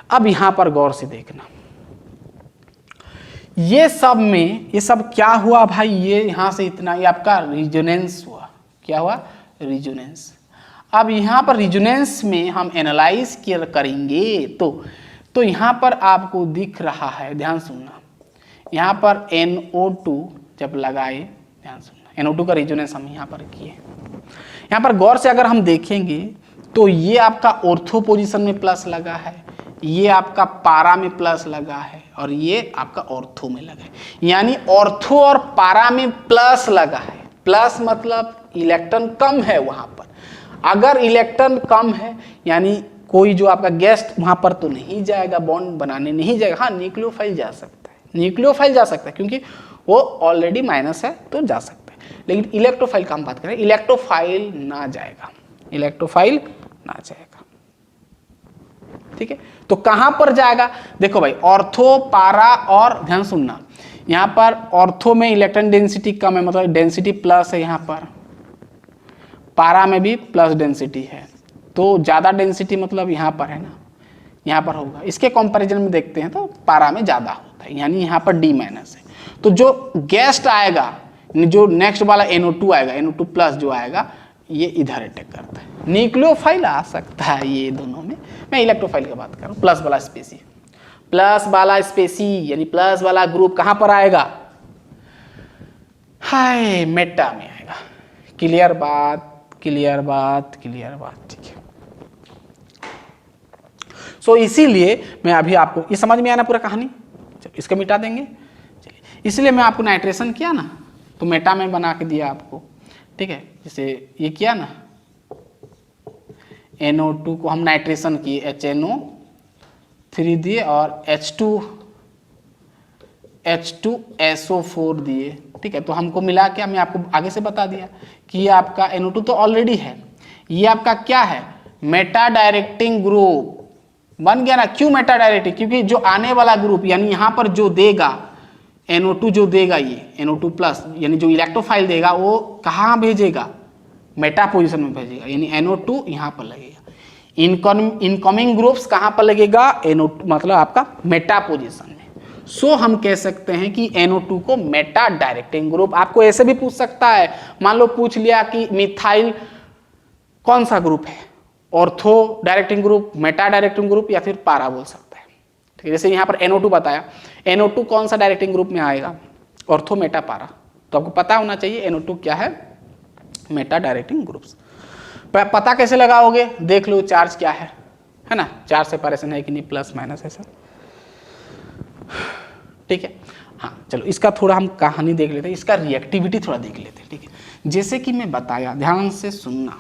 अब यहाँ पर गौर से देखना, ये सब में ये सब क्या हुआ भाई, ये यहाँ से इतना, ये आपका रिजोनेंस हुआ। क्या हुआ, रिजोनेंस। अब यहाँ पर रिजोनेंस में हम एनालाइज करेंगे तो यहाँ पर आपको दिख रहा है, ध्यान सुनना, यहाँ पर NO2 जब लगाए, ध्यान सुनना, NO2 का रिजोनेंस हम यहाँ पर किए। यहाँ पर गौर से अगर हम देखेंगे तो ये आपका ऑर्थो पोजीशन में प्लस लगा है, ये आपका पारा में प्लस लगा है, और ये आपका ऑर्थो में लगा है, यानी ऑर्थो और पारा में प्लस लगा है। प्लस मतलब इलेक्ट्रॉन कम है वहां पर। अगर इलेक्ट्रॉन कम है यानी कोई जो आपका गेस्ट वहां पर तो नहीं जाएगा, बॉन्ड बनाने नहीं जाएगा। हाँ, न्यूक्लियोफाइल जा सकता है, न्यूक्लियोफाइल जा सकता है, क्योंकि वो ऑलरेडी माइनस है तो जा सकता है। लेकिन इलेक्ट्रोफाइल का हम बात करें, इलेक्ट्रोफाइल ना जाएगा, इलेक्ट्रोफाइल ना जाएगा। ठीक है, तो कहां पर जाएगा, देखो भाई, ऑर्थो, पारा, और ध्यान सुनना, यहां पर ऑर्थो में इलेक्ट्रॉन डेंसिटी कम है, मतलब डेंसिटी प्लस है, यहां पर पारा में भी प्लस डेंसिटी है, तो ज्यादा डेंसिटी मतलब यहां पर है ना, यहां पर होगा। इसके कंपैरिजन में देखते हैं तो पारा में ज्यादा होता है, यानी यहां पर D माइनस है। तो जो गेस्ट आएगा, जो नेक्स्ट वाला NO2 आएगा, NO2 प्लस जो आएगा, ये इधर अटैक करता है। न्यूक्लियोफाइल आ सकता है ये दोनों में, मैं इलेक्ट्रोफाइल की बात कर रहा हूँ। प्लस वाला स्पेसी, प्लस वाला स्पेसी यानी प्लस वाला ग्रुप कहां पर आएगा, हाय, मेटा में आएगा। क्लियर बात, क्लियर बात, क्लियर बात। ठीक है, सो इसीलिए मैं अभी आपको ये समझ में आया ना पूरा कहानी, इसको मिटा देंगे। चलिए, इसलिए मैं आपको नाइट्रेशन किया ना तो मेटा में बना के दिया आपको। ठीक है, जैसे ये किया ना, NO2 को हम नाइट्रेशन किए, HNO 3 दिए और H2SO4 दिए। ठीक है, तो हमको मिला क्या, मैं आपको आगे से बता दिया कि ये आपका NO2 तो ऑलरेडी है, ये आपका क्या है, मेटा डायरेक्टिंग ग्रुप बन गया ना। क्यों मेटा डायरेक्टिंग, क्योंकि जो आने वाला ग्रुप यानी यहाँ पर जो देगा NO2 जो देगा ये NO2 प्लस यानी जो इलेक्ट्रोफाइल देगा वो कहाँ भेजेगा, मेटा पोजीशन में भेजेगा, यानी NO2 यहाँ पर लगेगा। इनकमिंग ग्रुप्स कहाँ पर लगेगा, NO2 मतलब आपका मेटा पोजीशन में। सो हम कह सकते हैं कि NO2 को मेटा डायरेक्टिंग ग्रुप। आपको ऐसे भी पूछ सकता है, मान लो पूछ लिया कि मिथाइल कौन सा ग्रुप है, ortho directing group, Meta directing group या फिर पारा बोल सकता है। ठीक है, जैसे यहाँ पर NO2 बताया, NO2 कौन सा डायरेक्टिंग ग्रुप में आएगा, ऑर्थो मेटा पारा। तो आपको पता होना चाहिए NO2 क्या है, मेटा डायरेक्टिंग ग्रुप्स। पता कैसे लगाओगे, देख लो चार्ज क्या है ना, चार्ज सेपरेशन है कि नहीं, प्लस माइनस ऐसा। ठीक है, हाँ चलो इसका थोड़ा हम कहानी देख लेते हैं, इसका रिएक्टिविटी थोड़ा देख लेते हैं। ठीक है, जैसे कि मैं बताया, ध्यान से सुनना।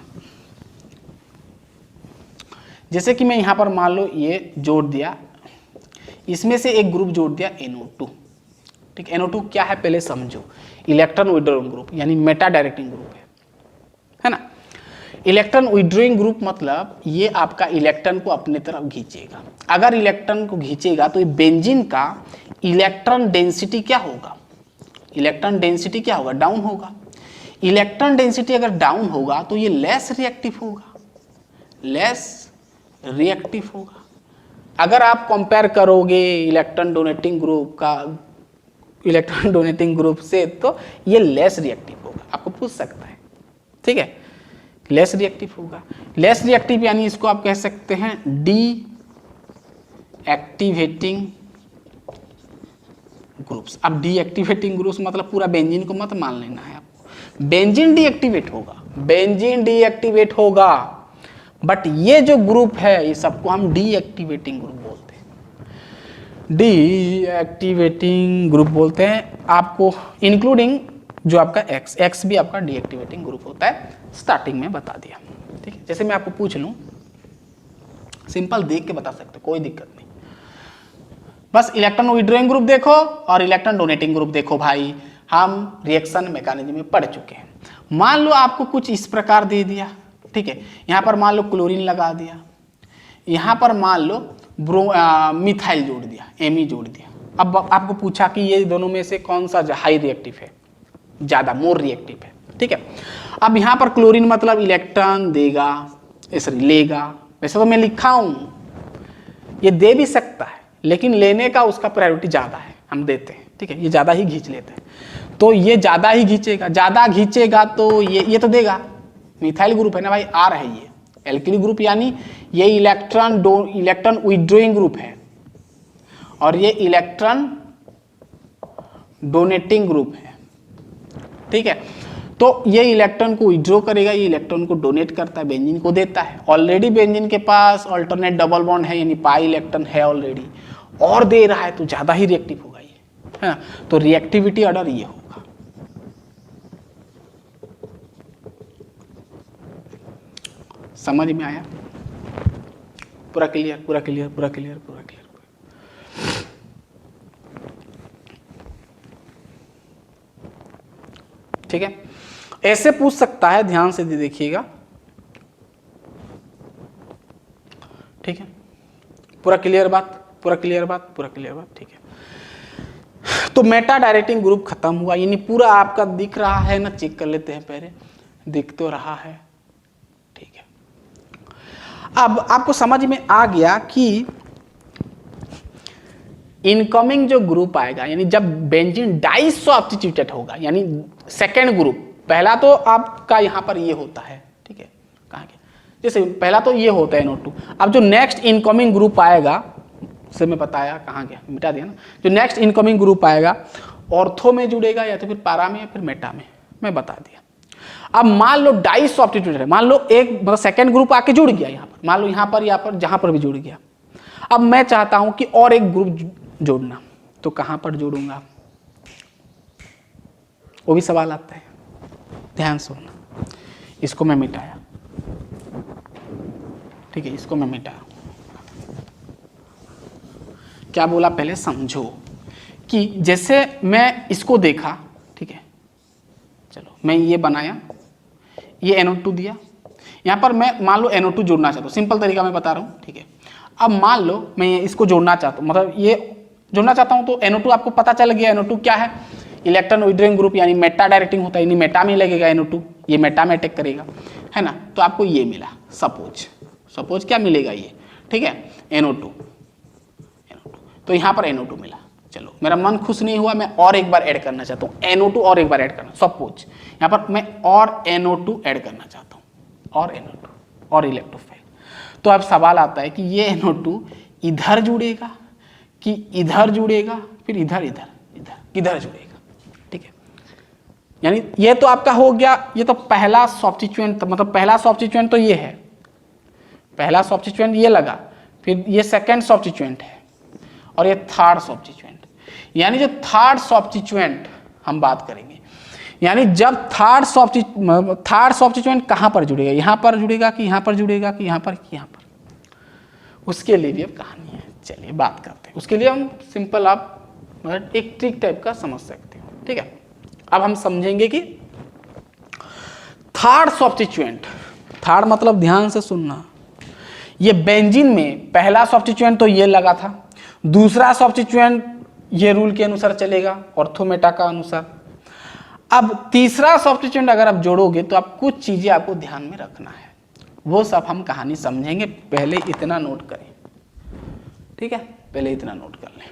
जैसे कि मैं यहाँ पर मान लो ये जोड़ दिया, इसमें से एक ग्रुप जोड़ दिया NO2। ठीक, NO2 क्या है पहले समझो, इलेक्ट्रॉन विड्रॉइंग ग्रुप यानी मेटा डायरेक्टिंग ग्रुप है ना। इलेक्ट्रॉन विड्रॉइंग ग्रुप मतलब ये आपका इलेक्ट्रॉन को अपने तरफ खींचेगा। अगर इलेक्ट्रॉन को खींचेगा तो ये बेंजीन का इलेक्ट्रॉन डेंसिटी क्या होगा, इलेक्ट्रॉन डेंसिटी क्या होगा, डाउन होगा। इलेक्ट्रॉन डेंसिटी अगर डाउन होगा तो ये लेस रिएक्टिव होगा, लेस रिएक्टिव होगा। अगर आप कंपेयर करोगे इलेक्ट्रॉन डोनेटिंग ग्रुप का इलेक्ट्रॉन डोनेटिंग ग्रुप से तो ये लेस रिएक्टिव होगा, आपको पूछ सकता है। ठीक है, लेस रिएक्टिव होगा। लेस रिएक्टिव यानी इसको आप कह सकते हैं डी एक्टिवेटिंग ग्रुप्स। अब डी एक्टिवेटिंग ग्रुप्स मतलब पूरा बेंजीन को मत मान लेना है आपको, बेंजीन डीएक्टिवेट होगा, बेंजीन डीएक्टिवेट होगा, बट ये जो ग्रुप है ये सबको हम डीएक्टिवेटिंग ग्रुप बोलते हैं, डीएक्टिवेटिंग ग्रुप बोलते हैं। आपको इंक्लूडिंग जो आपका एक्स भी आपका डीएक्टिवेटिंग ग्रुप होता है, स्टार्टिंग में बता दिया। ठीक है, जैसे मैं आपको पूछ लूं, सिंपल देख के बता सकते, कोई दिक्कत नहीं, बस इलेक्ट्रॉन विड्रॉइंग ग्रुप देखो और इलेक्ट्रॉन डोनेटिंग ग्रुप देखो भाई, हम रिएक्शन मैकेनिज्म में पढ़ चुके हैं। मान लो आपको कुछ इस प्रकार दे दिया, ठीक है, यहाँ पर मान लो क्लोरीन लगा दिया, यहाँ पर मान लो मिथाइल जोड़ दिया, एमी जोड़ दिया। अब आपको पूछा कि ये दोनों में से कौन सा हाई रिएक्टिव है, ज़्यादा मोर रिएक्टिव है। ठीक है, अब यहाँ पर क्लोरीन मतलब इलेक्ट्रॉन देगा, सॉरी लेगा, वैसे तो मैं लिखा हूँ ये दे भी सकता है, लेकिन लेने का उसका प्रायोरिटी ज़्यादा है, हम देते हैं। ठीक है, ये ज़्यादा ही खींच लेते हैं, तो ये ज़्यादा ही खींचेगा, ज़्यादा खींचेगा तो ये तो देगा। मिथाइल ग्रुप है ना भाई, आ रहा है ये एल्किल ग्रुप, यानी ये इलेक्ट्रॉन विड्रॉइंग ग्रुप है और ये इलेक्ट्रॉन डोनेटिंग ग्रुप है। ठीक है, तो ये इलेक्ट्रॉन को विड्रॉ करेगा, ये इलेक्ट्रॉन को डोनेट करता है, बेंजीन को देता है। ऑलरेडी बेंजीन के पास अल्टरनेट डबल बॉन्ड है, यानी पाई इलेक्ट्रॉन है ऑलरेडी, और दे रहा है तो ज़्यादा ही रिएक्टिव होगा ये, है ना। तो रिएक्टिविटी ऑर्डर ये होगा। समझ में आया, पूरा क्लियर, पूरा क्लियर, पूरा क्लियर, पूरा क्लियर। ठीक है, ऐसे पूछ सकता है, ध्यान से देखिएगा। ठीक है, पूरा क्लियर बात, पूरा क्लियर बात, पूरा क्लियर बात। ठीक है, तो मेटा डायरेक्टिंग ग्रुप खत्म हुआ, यानी पूरा आपका दिख रहा है ना, चेक कर लेते हैं पहले, दिख तो रहा है। ठीक है, अब आपको समझ में आ गया कि इनकमिंग जो ग्रुप आएगा, यानी जब बेंजीन डाई सब्स्टिट्यूटेड होगा, यानी सेकेंड ग्रुप, पहला तो आपका यहाँ पर ये होता है। ठीक है, कहाँ के, जैसे पहला तो ये होता है NO2। अब जो नेक्स्ट इनकमिंग ग्रुप आएगा, से मैं बताया कहाँ गया, मिटा दिया ना, जो नेक्स्ट इनकमिंग ग्रुप आएगा ऑर्थो में जुड़ेगा या तो फिर पारा में या फिर मेटा में, मैं बता दिया। अब मान लो डाई सब्स्टिट्यूटेड है, मान लो एक मतलब सेकेंड ग्रुप आके जुड़ गया यहाँ पर, मान लो यहाँ पर जहाँ पर भी जुड़ गया। अब मैं चाहता हूँ कि और एक ग्रुप जोड़ना, तो कहाँ पर जोड़ूंगा, वो भी सवाल आता है, ध्यान सुनना। इसको मैं मिटाया, ठीक है, इसको मैं मिटाया, क्या बोला पहले समझो कि जैसे मैं इसको देखा, ठीक है, चलो मैं ये बनाया, ये NO2 दिया, यहाँ पर मैं मान लो NO2 जोड़ना चाहता हूँ, सिंपल तरीका मैं बता रहा हूँ, ठीक है। अब मान लो मैं इसको जोड़ना चाहता हूँ, मतलब ये जोड़ना चाहता हूँ, तो NO2 आपको पता चल गया, NO2 क्या है, इलेक्ट्रॉन विड्रॉइंग ग्रुप, यानी मेटा डायरेक्टिंग होता है, यानी मेटा में लगेगा NO2, ये मेटा में अटैक करेगा, है ना। तो आपको ये मिला, सपोज क्या मिलेगा ये, ठीक है, NO2, तो यहाँ पर NO2 मिला। चलो मेरा मन खुश नहीं हुआ, मैं और एक बार ऐड करना चाहता हूँ NO2, और एक बार ऐड करना, सपोज यहाँ पर मैं और NO2 ऐड करना चाहता हूँ, और NO2 और इलेक्ट्रोफाइल। तो अब सवाल आता है कि ये NO2 इधर जुड़ेगा कि इधर जुड़ेगा, फिर इधर इधर इधर किधर जुड़ेगा, ठीक है। यानी ये तो आपका हो गया, ये तो पहला सब्स्टिट्यूएंट, मतलब पहला सब्स्टिट्यूएंट तो ये है, पहला सब्स्टिट्यूएंट ये लगा, फिर ये सेकंड सब्स्टिट्यूएंट है, और ये थर्ड सब्स्टिट्यूएंट। यानी जो थर्ड सब्स्टिट्यूएंट हम बात करेंगे, यानी जब थर्ड सब्स्टिट्यूएंट कहाँ पर जुड़ेगा, यहाँ पर जुड़ेगा कि यहाँ पर जुड़ेगा कि यहाँ पर कि यहाँ पर, उसके लिए भी अब कहानी है। चलिए बात करते हैं, उसके लिए हम सिंपल आप मतलब एक ट्रिक टाइप का समझ सकते हो, ठीक है। अब हम समझेंगे कि थर्ड सब्स्टिट्यूएंट, थर्ड मतलब ध्यान से सुनना, ये बेंजीन में पहला सब्स्टिट्यूएंट तो ये लगा था, दूसरा सब्स्टिट्यूएंट ये रूल के अनुसार चलेगा, ऑर्थोमेटा का अनुसार। अब तीसरा सब्स्टिट्यूएंट अगर आप जोड़ोगे तो आप कुछ चीजें आपको ध्यान में रखना है, वो सब हम कहानी समझेंगे, पहले इतना नोट करें, ठीक है, पहले इतना नोट कर लें।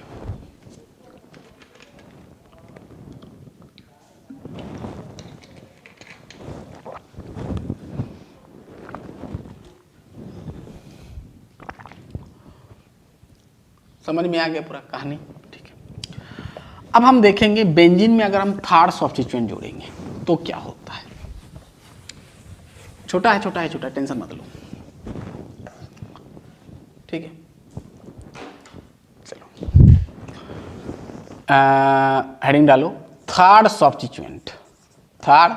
समझ में आ गया पूरा कहानी, ठीक है। अब हम देखेंगे बेंजीन में अगर हम थर्ड सब्स्टिट्यूएंट जोड़ेंगे तो क्या होता है। छोटा है, छोटा है, छोटा, टेंशन मत लो, ठीक है। चलो हेडिंग डालो, third substituent, third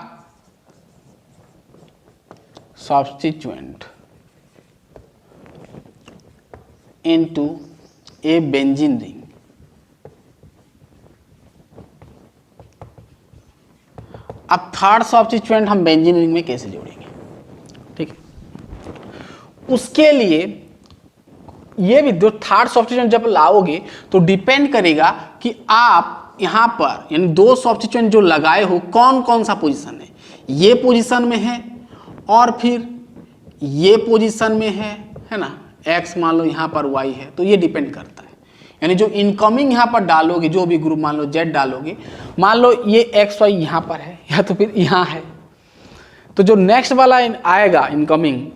substituent into a benzene ring. अब थर्ड सब्स्टिट्यूएंट हम बेंजीन रिंग में कैसे जोड़ेंगे, ठीक है। उसके लिए ये भी जो थर्ड सब्स्टिट्यूएंट जब लाओगे तो डिपेंड करेगा कि आप यहां पर यानी दो सब्स्टिट्यूएंट जो लगाए हो कौन कौन सा पोजीशन है, ये पोजीशन में है और फिर ये पोजीशन में है ना, एक्स मान लो यहाँ पर वाई है, तो ये डिपेंड करता है। यानी जो इनकमिंग यहाँ पर डालोगे, जो भी ग्रुप मान लो जेड डालोगे, मान लो ये एक्स वाई यहाँ पर है या तो फिर यहाँ है, तो जो नेक्स्ट वाला आएगा इनकमिंग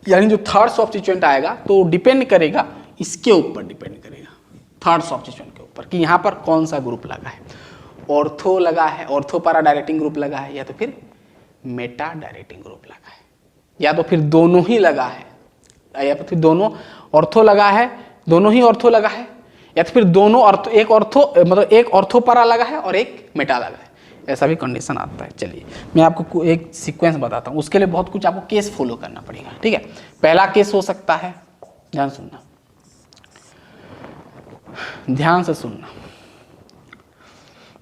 यानी जो थर्ड सब्स्टिट्यूएंट आएगा तो डिपेंड करेगा, इसके ऊपर डिपेंड करेगा, थर्ड सब्स्टिट्यूएंट के ऊपर कि यहाँ पर कौन सा ग्रुप लगा है, ऑर्थो लगा है, ऑर्थो पैरा डायरेक्टिंग ग्रुप लगा है, या तो फिर मेटा डायरेक्टिंग ग्रुप लगा है, या तो फिर दोनों ही लगा है, या तो फिर दोनों ऑर्थो लगा है, दोनों ही ऑर्थो लगा है, या तो फिर दोनों ऑर्थो, एक ऑर्थो मतलब एक ऑर्थो पैरा लगा है और एक मेटा लगा है, ऐसा भी कंडीशन आता है। चलिए मैं आपको एक सीक्वेंस बताता हूँ, उसके लिए बहुत कुछ आपको केस फॉलो करना पड़ेगा, ठीक है। पहला केस हो सकता है, ध्यान सुनना, ध्यान से सुनना,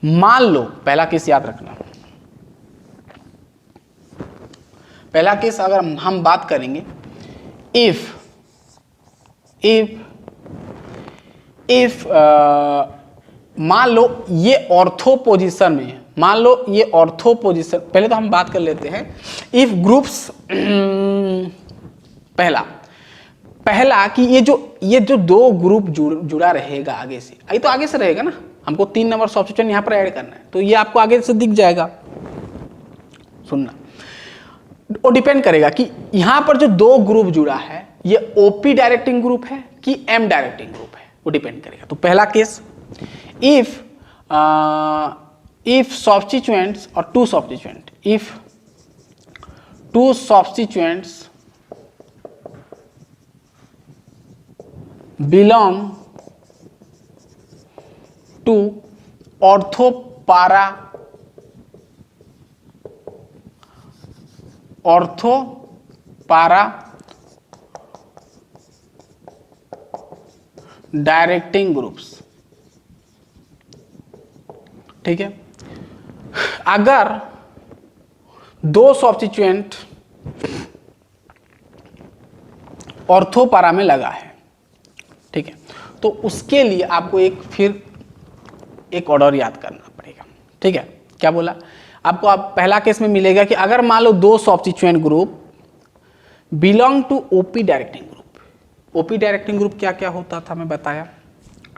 मान लो पहला केस याद रखना, पहला केस अगर हम बात करेंगे, इफ मान लो ये ऑर्थो पोजीशन में है, मान लो ये ऑर्थो पोजीशन, पहले तो हम बात कर लेते हैं इफ ग्रुप्स, पहला कि ये जो दो ग्रुप जुड़ा रहेगा आगे से, ये तो आगे से रहेगा ना, हमको 3 नंबर सब्स्टिट्यूएंट यहाँ पर ऐड करना है, तो ये आपको आगे से दिख जाएगा, सुनना, वो डिपेंड करेगा कि यहाँ पर जो दो ग्रुप जुड़ा है ये ओपी डायरेक्टिंग ग्रुप है कि एम डायरेक्टिंग ग्रुप है, वो डिपेंड करेगा। तो पहला case, if substituents or two substituent, if two substituents belong to orthopara directing groups. ठीक है, अगर दो सब्स्टिट्यूएंट ऑर्थोपैरा में लगा है, ठीक है, तो उसके लिए आपको एक ऑर्डर याद करना पड़ेगा। ठीक है, क्या बोला आपको? आप पहला केस में मिलेगा कि अगर मान लो दो substituent group belong to OP directing group. OP directing group क्या क्या होता था मैं बताया,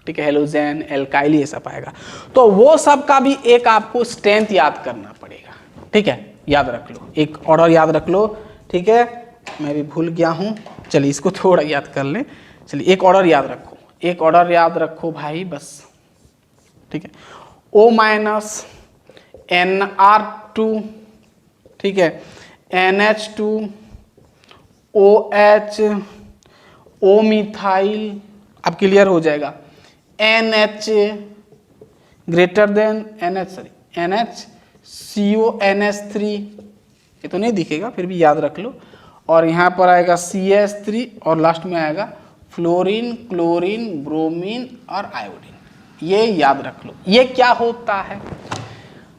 ठीक है, हेलोजेन, एल्काइल, ये सब आएगा। तो वो सब का भी एक आपको स्ट्रेंथ याद करना पड़ेगा। ठीक है, याद रख लो, एक ऑर्डर याद रख लो। ठीक है, मैं भी भूल गया हूं, चलिए इसको थोड़ा याद कर लें। चलिए एक ऑर्डर याद रखो, एक ऑर्डर याद रखो भाई बस। ठीक है, O माइनस NR2, ठीक है, NH2, OH, O मिथाइल, अब क्लियर हो जाएगा, NH greater than NH CONH3, ये तो नहीं दिखेगा फिर भी याद रख लो। और यहाँ पर आएगा CH3 और लास्ट में आएगा फ्लोरीन, क्लोरीन, ब्रोमीन और आयोडीन। ये याद रख लो। ये क्या होता है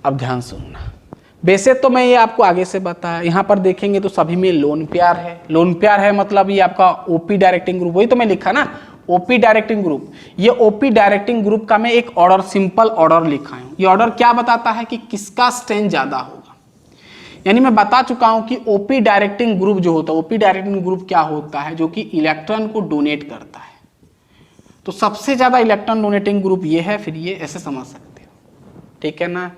अब ध्यान सुनना। वैसे तो मैं ये आपको आगे से बताया, यहाँ पर देखेंगे तो सभी में लोन पेयर है। लोन पेयर है मतलब ये आपका ओपी डायरेक्टिंग ग्रुप, वही तो मैं लिखा ना, ओपी डायरेक्टिंग ग्रुप। ये ओपी डायरेक्टिंग ग्रुप का मैं एक ऑर्डर, सिंपल ऑर्डर लिखा हूं। ये ऑर्डर क्या बताता है कि किसका स्ट्रेंथ ज्यादा होगा। यानी मैं बता चुका हूं कि ओपी डायरेक्टिंग ग्रुप जो होता है, ओपी डायरेक्टिंग ग्रुप क्या होता है, जो कि इलेक्ट्रॉन को डोनेट करता है। तो सबसे ज्यादा इलेक्ट्रॉन डोनेटिंग ग्रुप ये है, फिर ये ऐसे समझ सकते हो। ठीक है ना,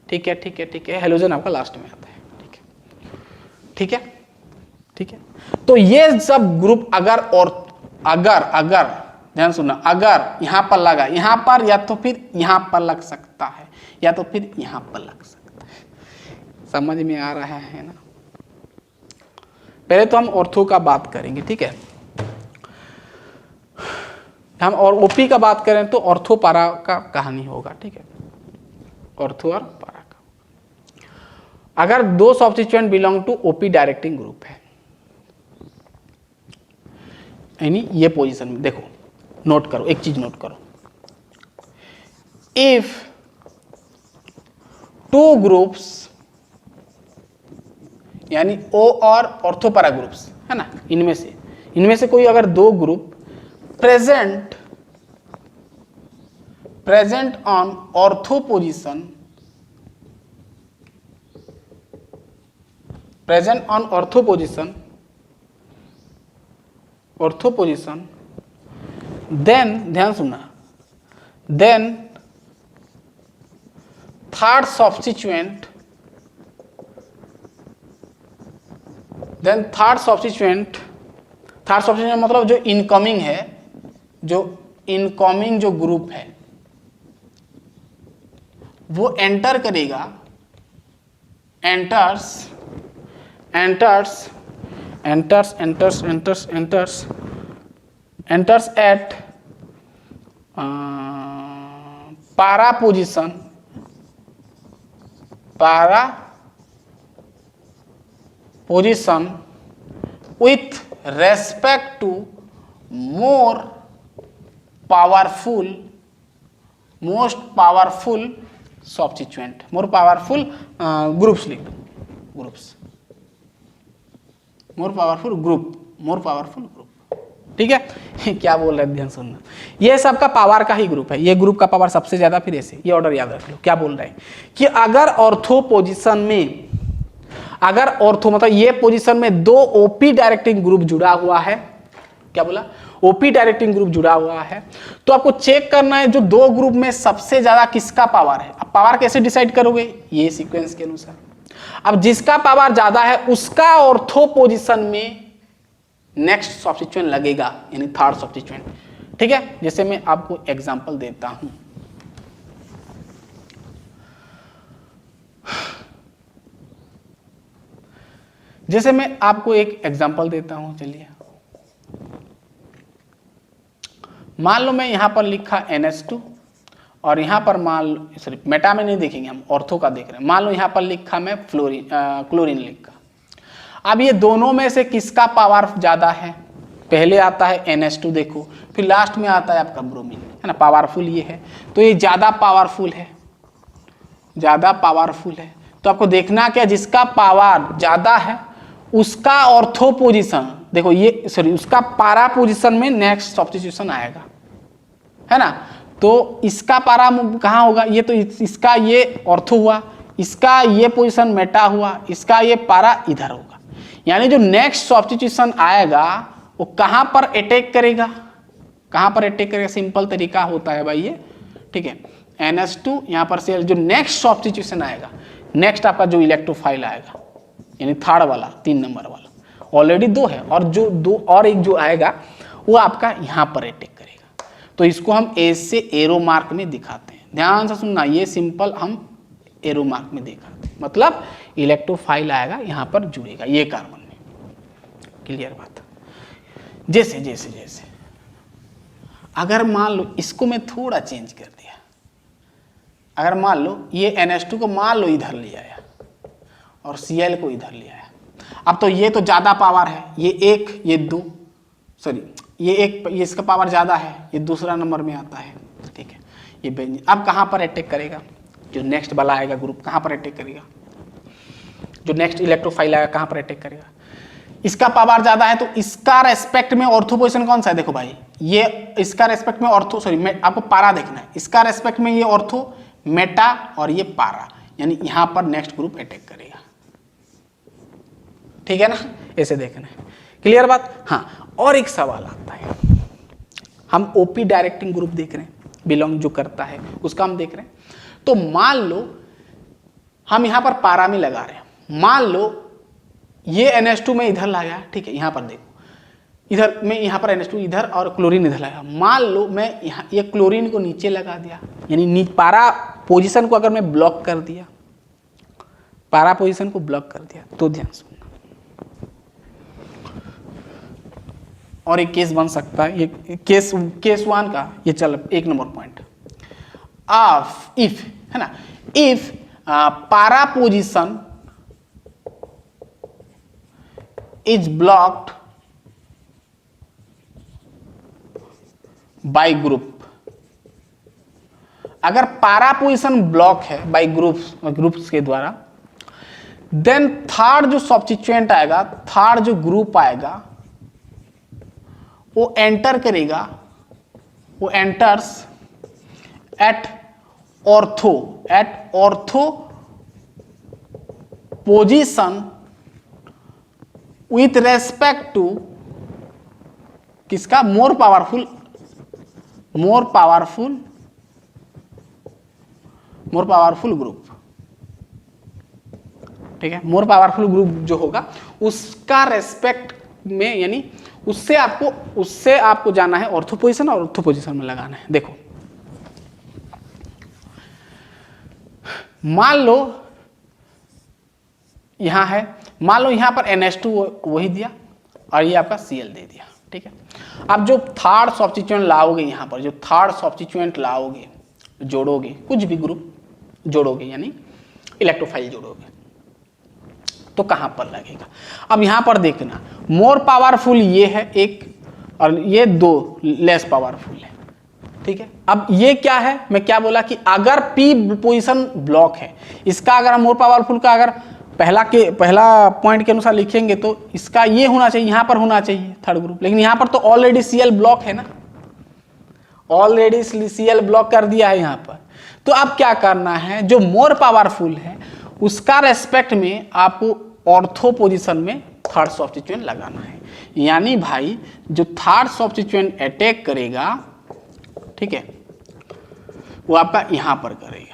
ठीक है, ठीक है, ठीक है। हेलोजन आपका लास्ट में आता है। ठीक है, ठीक है, ठीक है। तो ये सब ग्रुप अगर ध्यान सुनना, अगर यहां पर लगा, यहां पर या तो फिर यहां पर लग सकता है, या तो फिर यहां पर लग सकता है। समझ में आ रहा है ना? पहले तो हम ऑर्थो का बात करेंगे, ठीक है। हम और ओपी का बात करें तो ऑर्थो पैरा का कहानी होगा, ठीक है, ऑर्थो और पैरा का। अगर दो substituent belong to OP directing group है, यानी ये पोजीशन में देखो, नोट करो, एक चीज नोट करो, इफ टू ग्रुप्स, यानी ओ और ऑर्थोपैरा ग्रुप्स है ना, इनमें से कोई अगर दो group present on ortho position, present on ortho position, then ध्यान सुनना, देन थर्ड सब्स्टिट्यूएंट मतलब जो इनकमिंग है, जो इनकमिंग जो ग्रुप है वो एंटर करेगा, enters at para position with respect to most powerful substituent, more powerful groups लिख दो, ग्रुप्स, more powerful group, ठीक है। क्या बोल रहे हैं ध्यान सुनना, ये सबका पावर का ही ग्रुप है, ये ग्रुप का पावर सबसे ज्यादा, फिर ऐसे ये ऑर्डर याद रख लो। क्या बोल रहे हैं कि अगर ऑर्थो पोजीशन में, अगर ऑर्थो मतलब ये पोजीशन में दो ओपी डायरेक्टिंग ग्रुप जुड़ा हुआ है, क्या बोला, ओपी डायरेक्टिंग ग्रुप जुड़ा हुआ है, तो आपको चेक करना है जो दो ग्रुप में सबसे ज्यादा किसका पावर है। अब पावर कैसे डिसाइड करोगे, ये सीक्वेंस के अनुसार। अब जिसका पावर ज्यादा है उसका ऑर्थो पोजीशन में नेक्स्ट सब्स्टिट्यूएंट लगेगा, यानी थर्ड सब्स्टिट्यूएंट, ठीक है। जैसे मैं आपको एग्जांपल देता हूं, जैसे मैं आपको एक एग्जांपल देता हूं, चलिए मान लो मैं यहां पर लिखा NH2 और यहां पर मान लो, सॉरी मेटा में नहीं देखेंगे हम, ऑर्थो का देख रहे हैं। मान लो यहां पर लिखा मैं क्लोरीन लिखा। अब ये दोनों में से किसका पावर ज्यादा है, पहले आता है NH2 देखो, फिर लास्ट में आता है आपका ब्रोमीन, है ना, पावरफुल ये है, तो ये ज़्यादा पावरफुल है, ज़्यादा पावरफुल है। तो आपको देखना क्या, जिसका पावर ज़्यादा है उसका ऑर्थो पोजीशन, देखो ये सॉरी उसका पारा पोजीशन में नेक्स्ट सब्स्टिट्यूशन आएगा, है ना। तो इसका पारा कहाँ होगा, ये तो इसका ये ऑर्थो हुआ, इसका ये पोजीशन मेटा हुआ, इसका ये पारा इधर होगा। यानी जो नेक्स्ट सब्स्टिट्यूशन आएगा वो कहाँ पर अटैक करेगा, कहाँ पर अटैक करेगा, सिंपल तरीका होता है भाई ये, ठीक है। NH2 यहाँ पर से जो नेक्स्ट सब्स्टिट्यूशन आएगा, नेक्स्ट आपका जो इलेक्ट्रोफाइल आएगा यानी थर्ड वाला 3 नंबर वाला, ऑलरेडी 2 है और जो 2 और एक जो आएगा वो आपका यहाँ पर अटैक करेगा। तो इसको हम ऐसे एरो मार्क में दिखाते हैं, ध्यान से सुनना, ये सिंपल हम एरो मार्क में दिखाते हैं, मतलब इलेक्ट्रोफाइल आएगा यहाँ पर जुड़ेगा ये कार्बन में। क्लियर बात। जैसे जैसे जैसे अगर मान लो इसको मैं थोड़ा चेंज कर दिया, अगर मान लो ये NH2 को मान लो इधर ले आया और Cl को इधर ले आया, अब तो ये तो ज़्यादा पावर है, ये 1 ये 2 सॉरी ये 1 ये इसका पावर ज़्यादा है, ये दूसरा नंबर में आता है, ठीक है। ये बेंजीन अब कहाँ पर अटैक करेगा, जो नेक्स्ट वाला आएगा ग्रुप कहाँ पर अटैक करेगा, जो नेक्स्ट इलेक्ट्रोफाइल आएगा कहाँ पर अटैक करेगा, इसका पावर ज़्यादा है तो इसका रेस्पेक्ट में ऑर्थो पोजीशन कौन सा है, देखो भाई ये इसका रेस्पेक्ट में ऑर्थो सॉरी आपको पारा देखना है, इसका रेस्पेक्ट में ये ऑर्थो मेटा और ये पारा, यानी यहां पर नेक्स्ट ग्रुप अटैक करेगा, ठीक है ना, ऐसे देखना है। क्लियर बात। हाँ, और एक सवाल आता है, हम ओपी डायरेक्टिंग ग्रुप देख रहे हैं, बिलोंग जो करता है उसका हम देख रहे हैं। तो मान लो हम यहां पर पारा में लगा रहे हैं, मान लो ये NH2 में इधर लाया, ठीक है, यहां पर देखो इधर में यहाँ पर NH2 इधर और क्लोरीन इधर लगा, मान लो मैं यहाँ ये क्लोरीन को नीचे लगा दिया, यानी पारा पोजीशन को अगर मैं ब्लॉक कर दिया, पारा पोजीशन को ब्लॉक कर दिया, तो ध्यान सुनना, और एक केस बन सकता है, ये केस 1 का ये चल 1 नंबर पॉइंट, इफ है ना, if para position is blocked by group, अगर पारा पोजीशन ब्लॉक है बाय ग्रुप्स के द्वारा, देन थर्ड जो सब्स्टिट्यूएंट आएगा, थर्ड जो ग्रुप आएगा वो एंटर करेगा, वो enters at ortho position with respect to किसका, मोर पावरफुल ग्रुप, ठीक है। मोर पावरफुल ग्रुप जो होगा उसका रेस्पेक्ट में, यानी उससे आपको जाना है ऑर्थो पोजीशन और ऑर्थो पोजीशन में लगाना है। देखो मान लो यहां है, मान लो यहां पर NH2 वही दिया और ये आपका Cl दे दिया, ठीक है। अब जो थर्ड सब्स्टिट्यूएंट लाओगे, यहाँ पर जो थर्ड सब्स्टिट्यूएंट लाओगे, जोड़ोगे, कुछ भी ग्रुप जोड़ोगे यानी इलेक्ट्रोफाइल जोड़ोगे, तो कहाँ पर लगेगा। अब यहाँ पर देखना, मोर पावरफुल ये है एक और ये 2 लेस पावरफुल है, ठीक है। अब ये क्या है, मैं क्या बोला कि अगर P पोजीशन ब्लॉक है, इसका अगर मोर पावरफुल का अगर पहला पॉइंट के अनुसार लिखेंगे तो इसका ये होना चाहिए, यहां पर होना चाहिए थर्ड ग्रुप, लेकिन यहां पर तो ऑलरेडी Cl ब्लॉक है ना, ऑलरेडी Cl ब्लॉक कर दिया है यहां पर। तो अब क्या करना है, जो मोर पावरफुल है उसका रेस्पेक्ट में आपको ऑर्थो पोजीशन में थर्ड सब्स्टिट्यूएंट लगाना है, यानी भाई जो थर्ड सब्स्टिट्यूएंट अटैक करेगा, ठीक है, वो आपका यहां पर करेगा।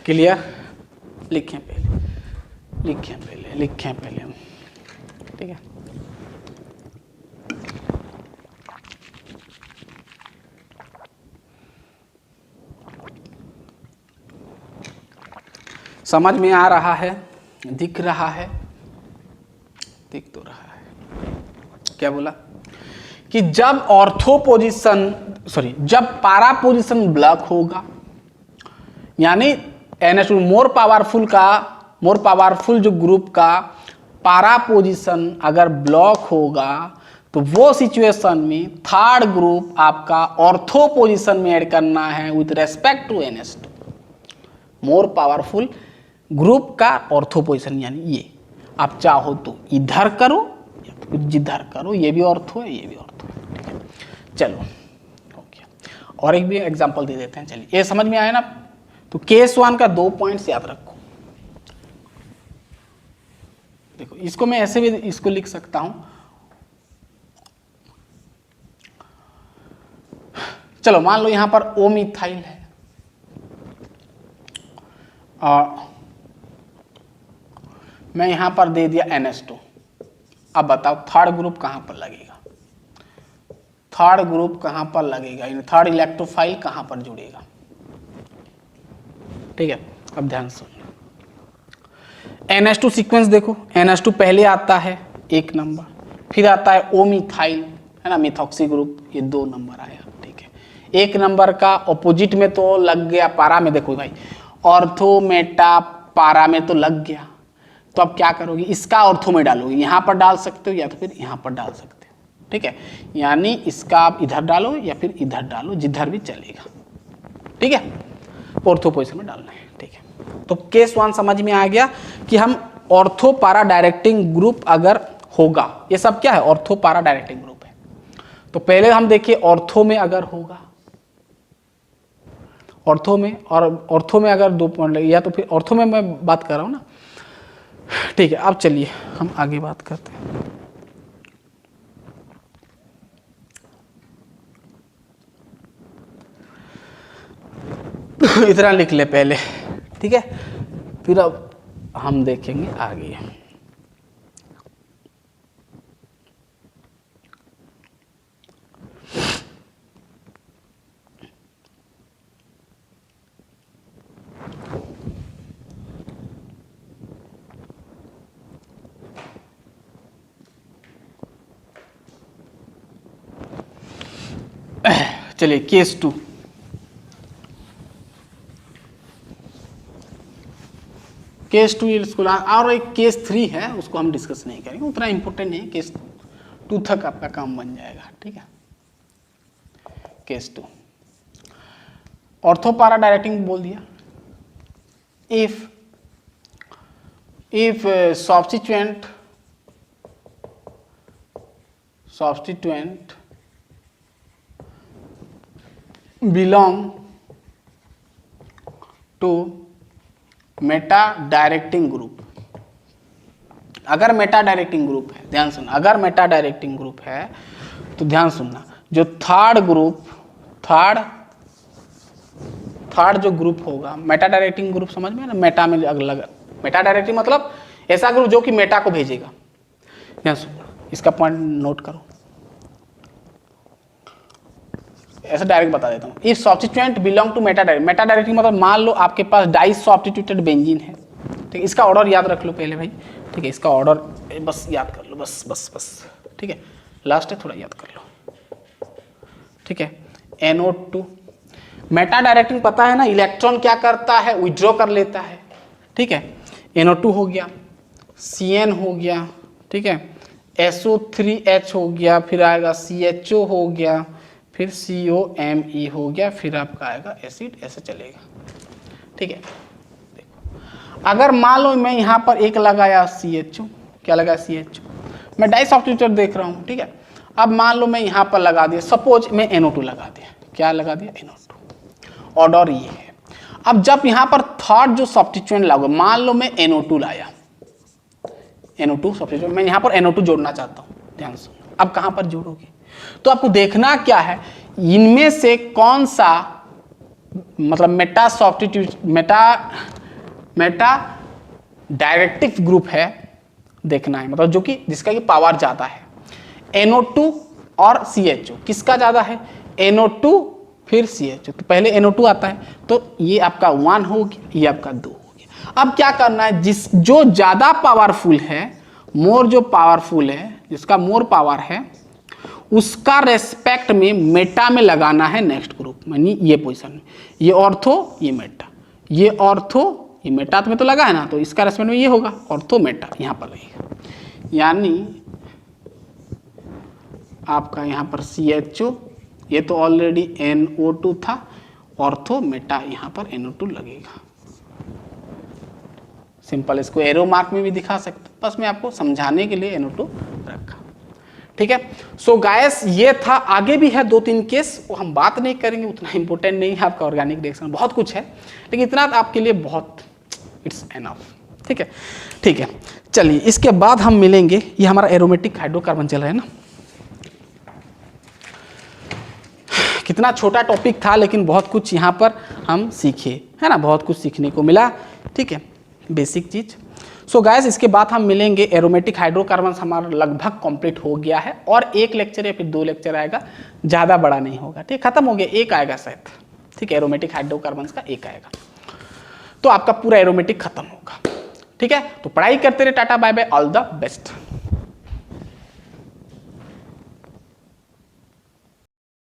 क्लियर। लिखें पहले, ठीक है। समझ में आ रहा है, दिख रहा है, दिख तो रहा है। क्या बोला कि जब ऑर्थो पोजीशन जब पारा पोजीशन ब्लॉक होगा, यानी NH2 मोर पावरफुल जो ग्रुप का पारा पोजीशन अगर ब्लॉक होगा तो वो सिचुएशन में थर्ड ग्रुप आपका ऑर्थो पोजीशन में ऐड करना है with respect to NH2, more powerful group का ऑर्थो पोजीशन। यानी ये आप चाहो तो इधर करो या तो जिधर करो, ये भी ऑर्थो है, ये भी ऑर्थो है। ठीक है, चलो हो गया। और एक भी एग्जांपल दे देते हैं। चलिए, ये समझ में आया ना? तो केस 1 का 2 पॉइंट्स याद रखो। देखो, इसको मैं ऐसे भी इसको लिख सकता हूं। चलो मान लो यहां पर O मिथाइल है और मैं यहां पर दे दिया NH2। अब बताओ थर्ड ग्रुप कहां पर लगेगा? थर्ड ग्रुप कहां पर लगेगा? इन थर्ड इलेक्ट्रोफाइल कहां पर जुड़ेगा? ठीक है, अब ध्यान सुन। NH2 सीक्वेंस देखो, NH2 पहले आता है 1 नंबर, फिर आता है O मिथाइल, है ना, मिथॉक्सी ग्रुप, ये 2 नंबर आया। ठीक है, 1 नंबर का ऑपोजिट में तो लग गया पारा में। देखो भाई, ऑर्थो मेटा पारा में तो लग गया, तो अब क्या करोगे? इसका ऑर्थो में डालोगे, यहां पर डाल सकते हो या तो फिर यहां पर डाल सकते हो। ठीक है, यानी इसका आप इधर डालो या फिर इधर डालो, जिधर भी चलेगा। ठीक है, ऑर्थो पोजीशन में डालना है। ठीक है, तो केस 1 समझ में आ गया कि हम ऑर्थो पारा डायरेक्टिंग ग्रुप अगर होगा, ये सब क्या है? ऑर्थो पारा डायरेक्टिंग ग्रुप है। तो पहले हम देखिए ऑर्थो में अगर होगा, ऑर्थो में, और ऑर्थो में अगर 2 पॉइंट लगे, या तो फिर ऑर्थो में मैं बात कर रहा हूं ना। ठीक है, अब चलिए हम आगे बात करते हैं। इतना लिख ले पहले, ठीक है, फिर अब हम देखेंगे आगे। चलिए केस 2। केस 2 इसको, और एक केस 3 है, उसको हम डिस्कस नहीं करेंगे, उतना इंपॉर्टेंट नहीं है। केस 2 तक आपका काम बन जाएगा। ठीक है, केस 2 ऑर्थो पारा डायरेक्टिंग बोल दिया। If substituent belong to Meta directing group. अगर मेटा डायरेक्टिंग ग्रुप है, ध्यान सुनना, अगर मेटा डायरेक्टिंग ग्रुप है तो ध्यान सुनना, जो थर्ड ग्रुप, थर्ड जो ग्रुप होगा, मेटा डायरेक्टिंग ग्रुप समझ में है ना? मेटा में अलग, मेटा डायरेक्टिंग मतलब ऐसा ग्रुप जो कि मेटा को भेजेगा। ध्यान सुनना, इसका पॉइंट नोट करो, ऐसा डायरेक्ट बता देता हूँ। If substituent belong to meta directing, meta directing मतलब मान लो आपके पास डाई सब्स्टिट्यूटेड बेंजीन है। ठीक है, इसका ऑर्डर याद रख लो पहले भाई। ठीक है, इसका ऑर्डर बस याद कर लो, बस बस बस। ठीक है, लास्ट है, थोड़ा याद कर लो। ठीक है, NO2 मेटा डायरेक्टिंग पता है ना, इलेक्ट्रॉन क्या करता है? विड्रॉ कर लेता है। ठीक है, NO2 हो गया, CN हो गया, ठीक है, SO3H हो गया, फिर आएगा CHO हो गया, फिर COMe हो गया, फिर आपका आएगा एसिड, ऐसे चलेगा। ठीक है, देखो अगर मान लो मैं यहाँ पर एक लगाया CHO, क्या लगाया? CHO, मैं डाई सब्स्टिट्यूट देख रहा हूँ। ठीक है, अब मान लो मैं यहाँ पर लगा दिया, सपोज मैं NO2 लगा दिया, क्या लगा दिया? NO2। ऑर्डर ये है। अब जब यहाँ पर थर्ड जो सब्स्टिट्यूएंट लागू, मान लो मैं NO2 लाया, NO2 सब्स्टिट्यूएंट, मैं यहाँ पर NO2 जोड़ना चाहता हूँ। ध्यान सुनो, अब कहाँ पर जोड़ोगे? तो आपको देखना क्या है, इनमें से कौन सा मतलब Meta substitute, Meta directive group है देखना है, मतलब जो कि जिसका कि पावर ज्यादा है। NO2 और CHO किसका ज्यादा है? NO2 फिर CHO, तो पहले NO2 आता है, तो ये आपका 1 हो गया, ये आपका 2 हो गया। अब क्या करना है, जो ज्यादा पावरफुल है, मोर जो पावरफुल है, जिसका मोर पावर है, उसका रेस्पेक्ट में मेटा में लगाना है नेक्स्ट ग्रुप, यानी ये पोजीशन में, ये ऑर्थो, ये मेटा, ये ऑर्थो, ये मेटा में तो लगा है ना, तो इसका रेस्पेक्ट में ये होगा ऑर्थो मेटा, यहाँ पर लगेगा। यानी आपका यहाँ पर CHO, ये तो ऑलरेडी NO2 था, ऑर्थो मेटा यहाँ पर NO2 लगेगा। सिंपल, इसको एरो मार्क में भी दिखा सकते, बस मैं आपको समझाने के लिए NO2 रखा। ठीक है, सो गाइस ये था, आगे भी है 2-3 केस, वो हम बात नहीं करेंगे, उतना इंपॉर्टेंट नहीं है आपका ऑर्गेनिक रिएक्शन, बहुत कुछ है, लेकिन इतना आपके लिए बहुत इट्स एनफ। ठीक है, ठीक है, चलिए इसके बाद हम मिलेंगे, ये हमारा एरोमेटिक हाइड्रोकार्बन चल रहा है ना, कितना छोटा टॉपिक था लेकिन बहुत कुछ यहाँ पर हम सीखे, है ना, बहुत कुछ सीखने को मिला। ठीक है, बेसिक चीज। सो गाइस इसके बाद हम मिलेंगे, एरोमेटिक हाइड्रोकार्बन्स हमारा लगभग कंप्लीट हो गया है, और एक लेक्चर या फिर 2 लेक्चर आएगा, ज़्यादा बड़ा नहीं होगा। ठीक, खत्म हो गया, एक आएगा शायद। ठीक है, एरोमेटिक हाइड्रोकार्बन्स का एक आएगा, तो आपका पूरा एरोमेटिक खत्म होगा। ठीक है, तो पढ़ाई करते रहे, tata bye bye, all the best.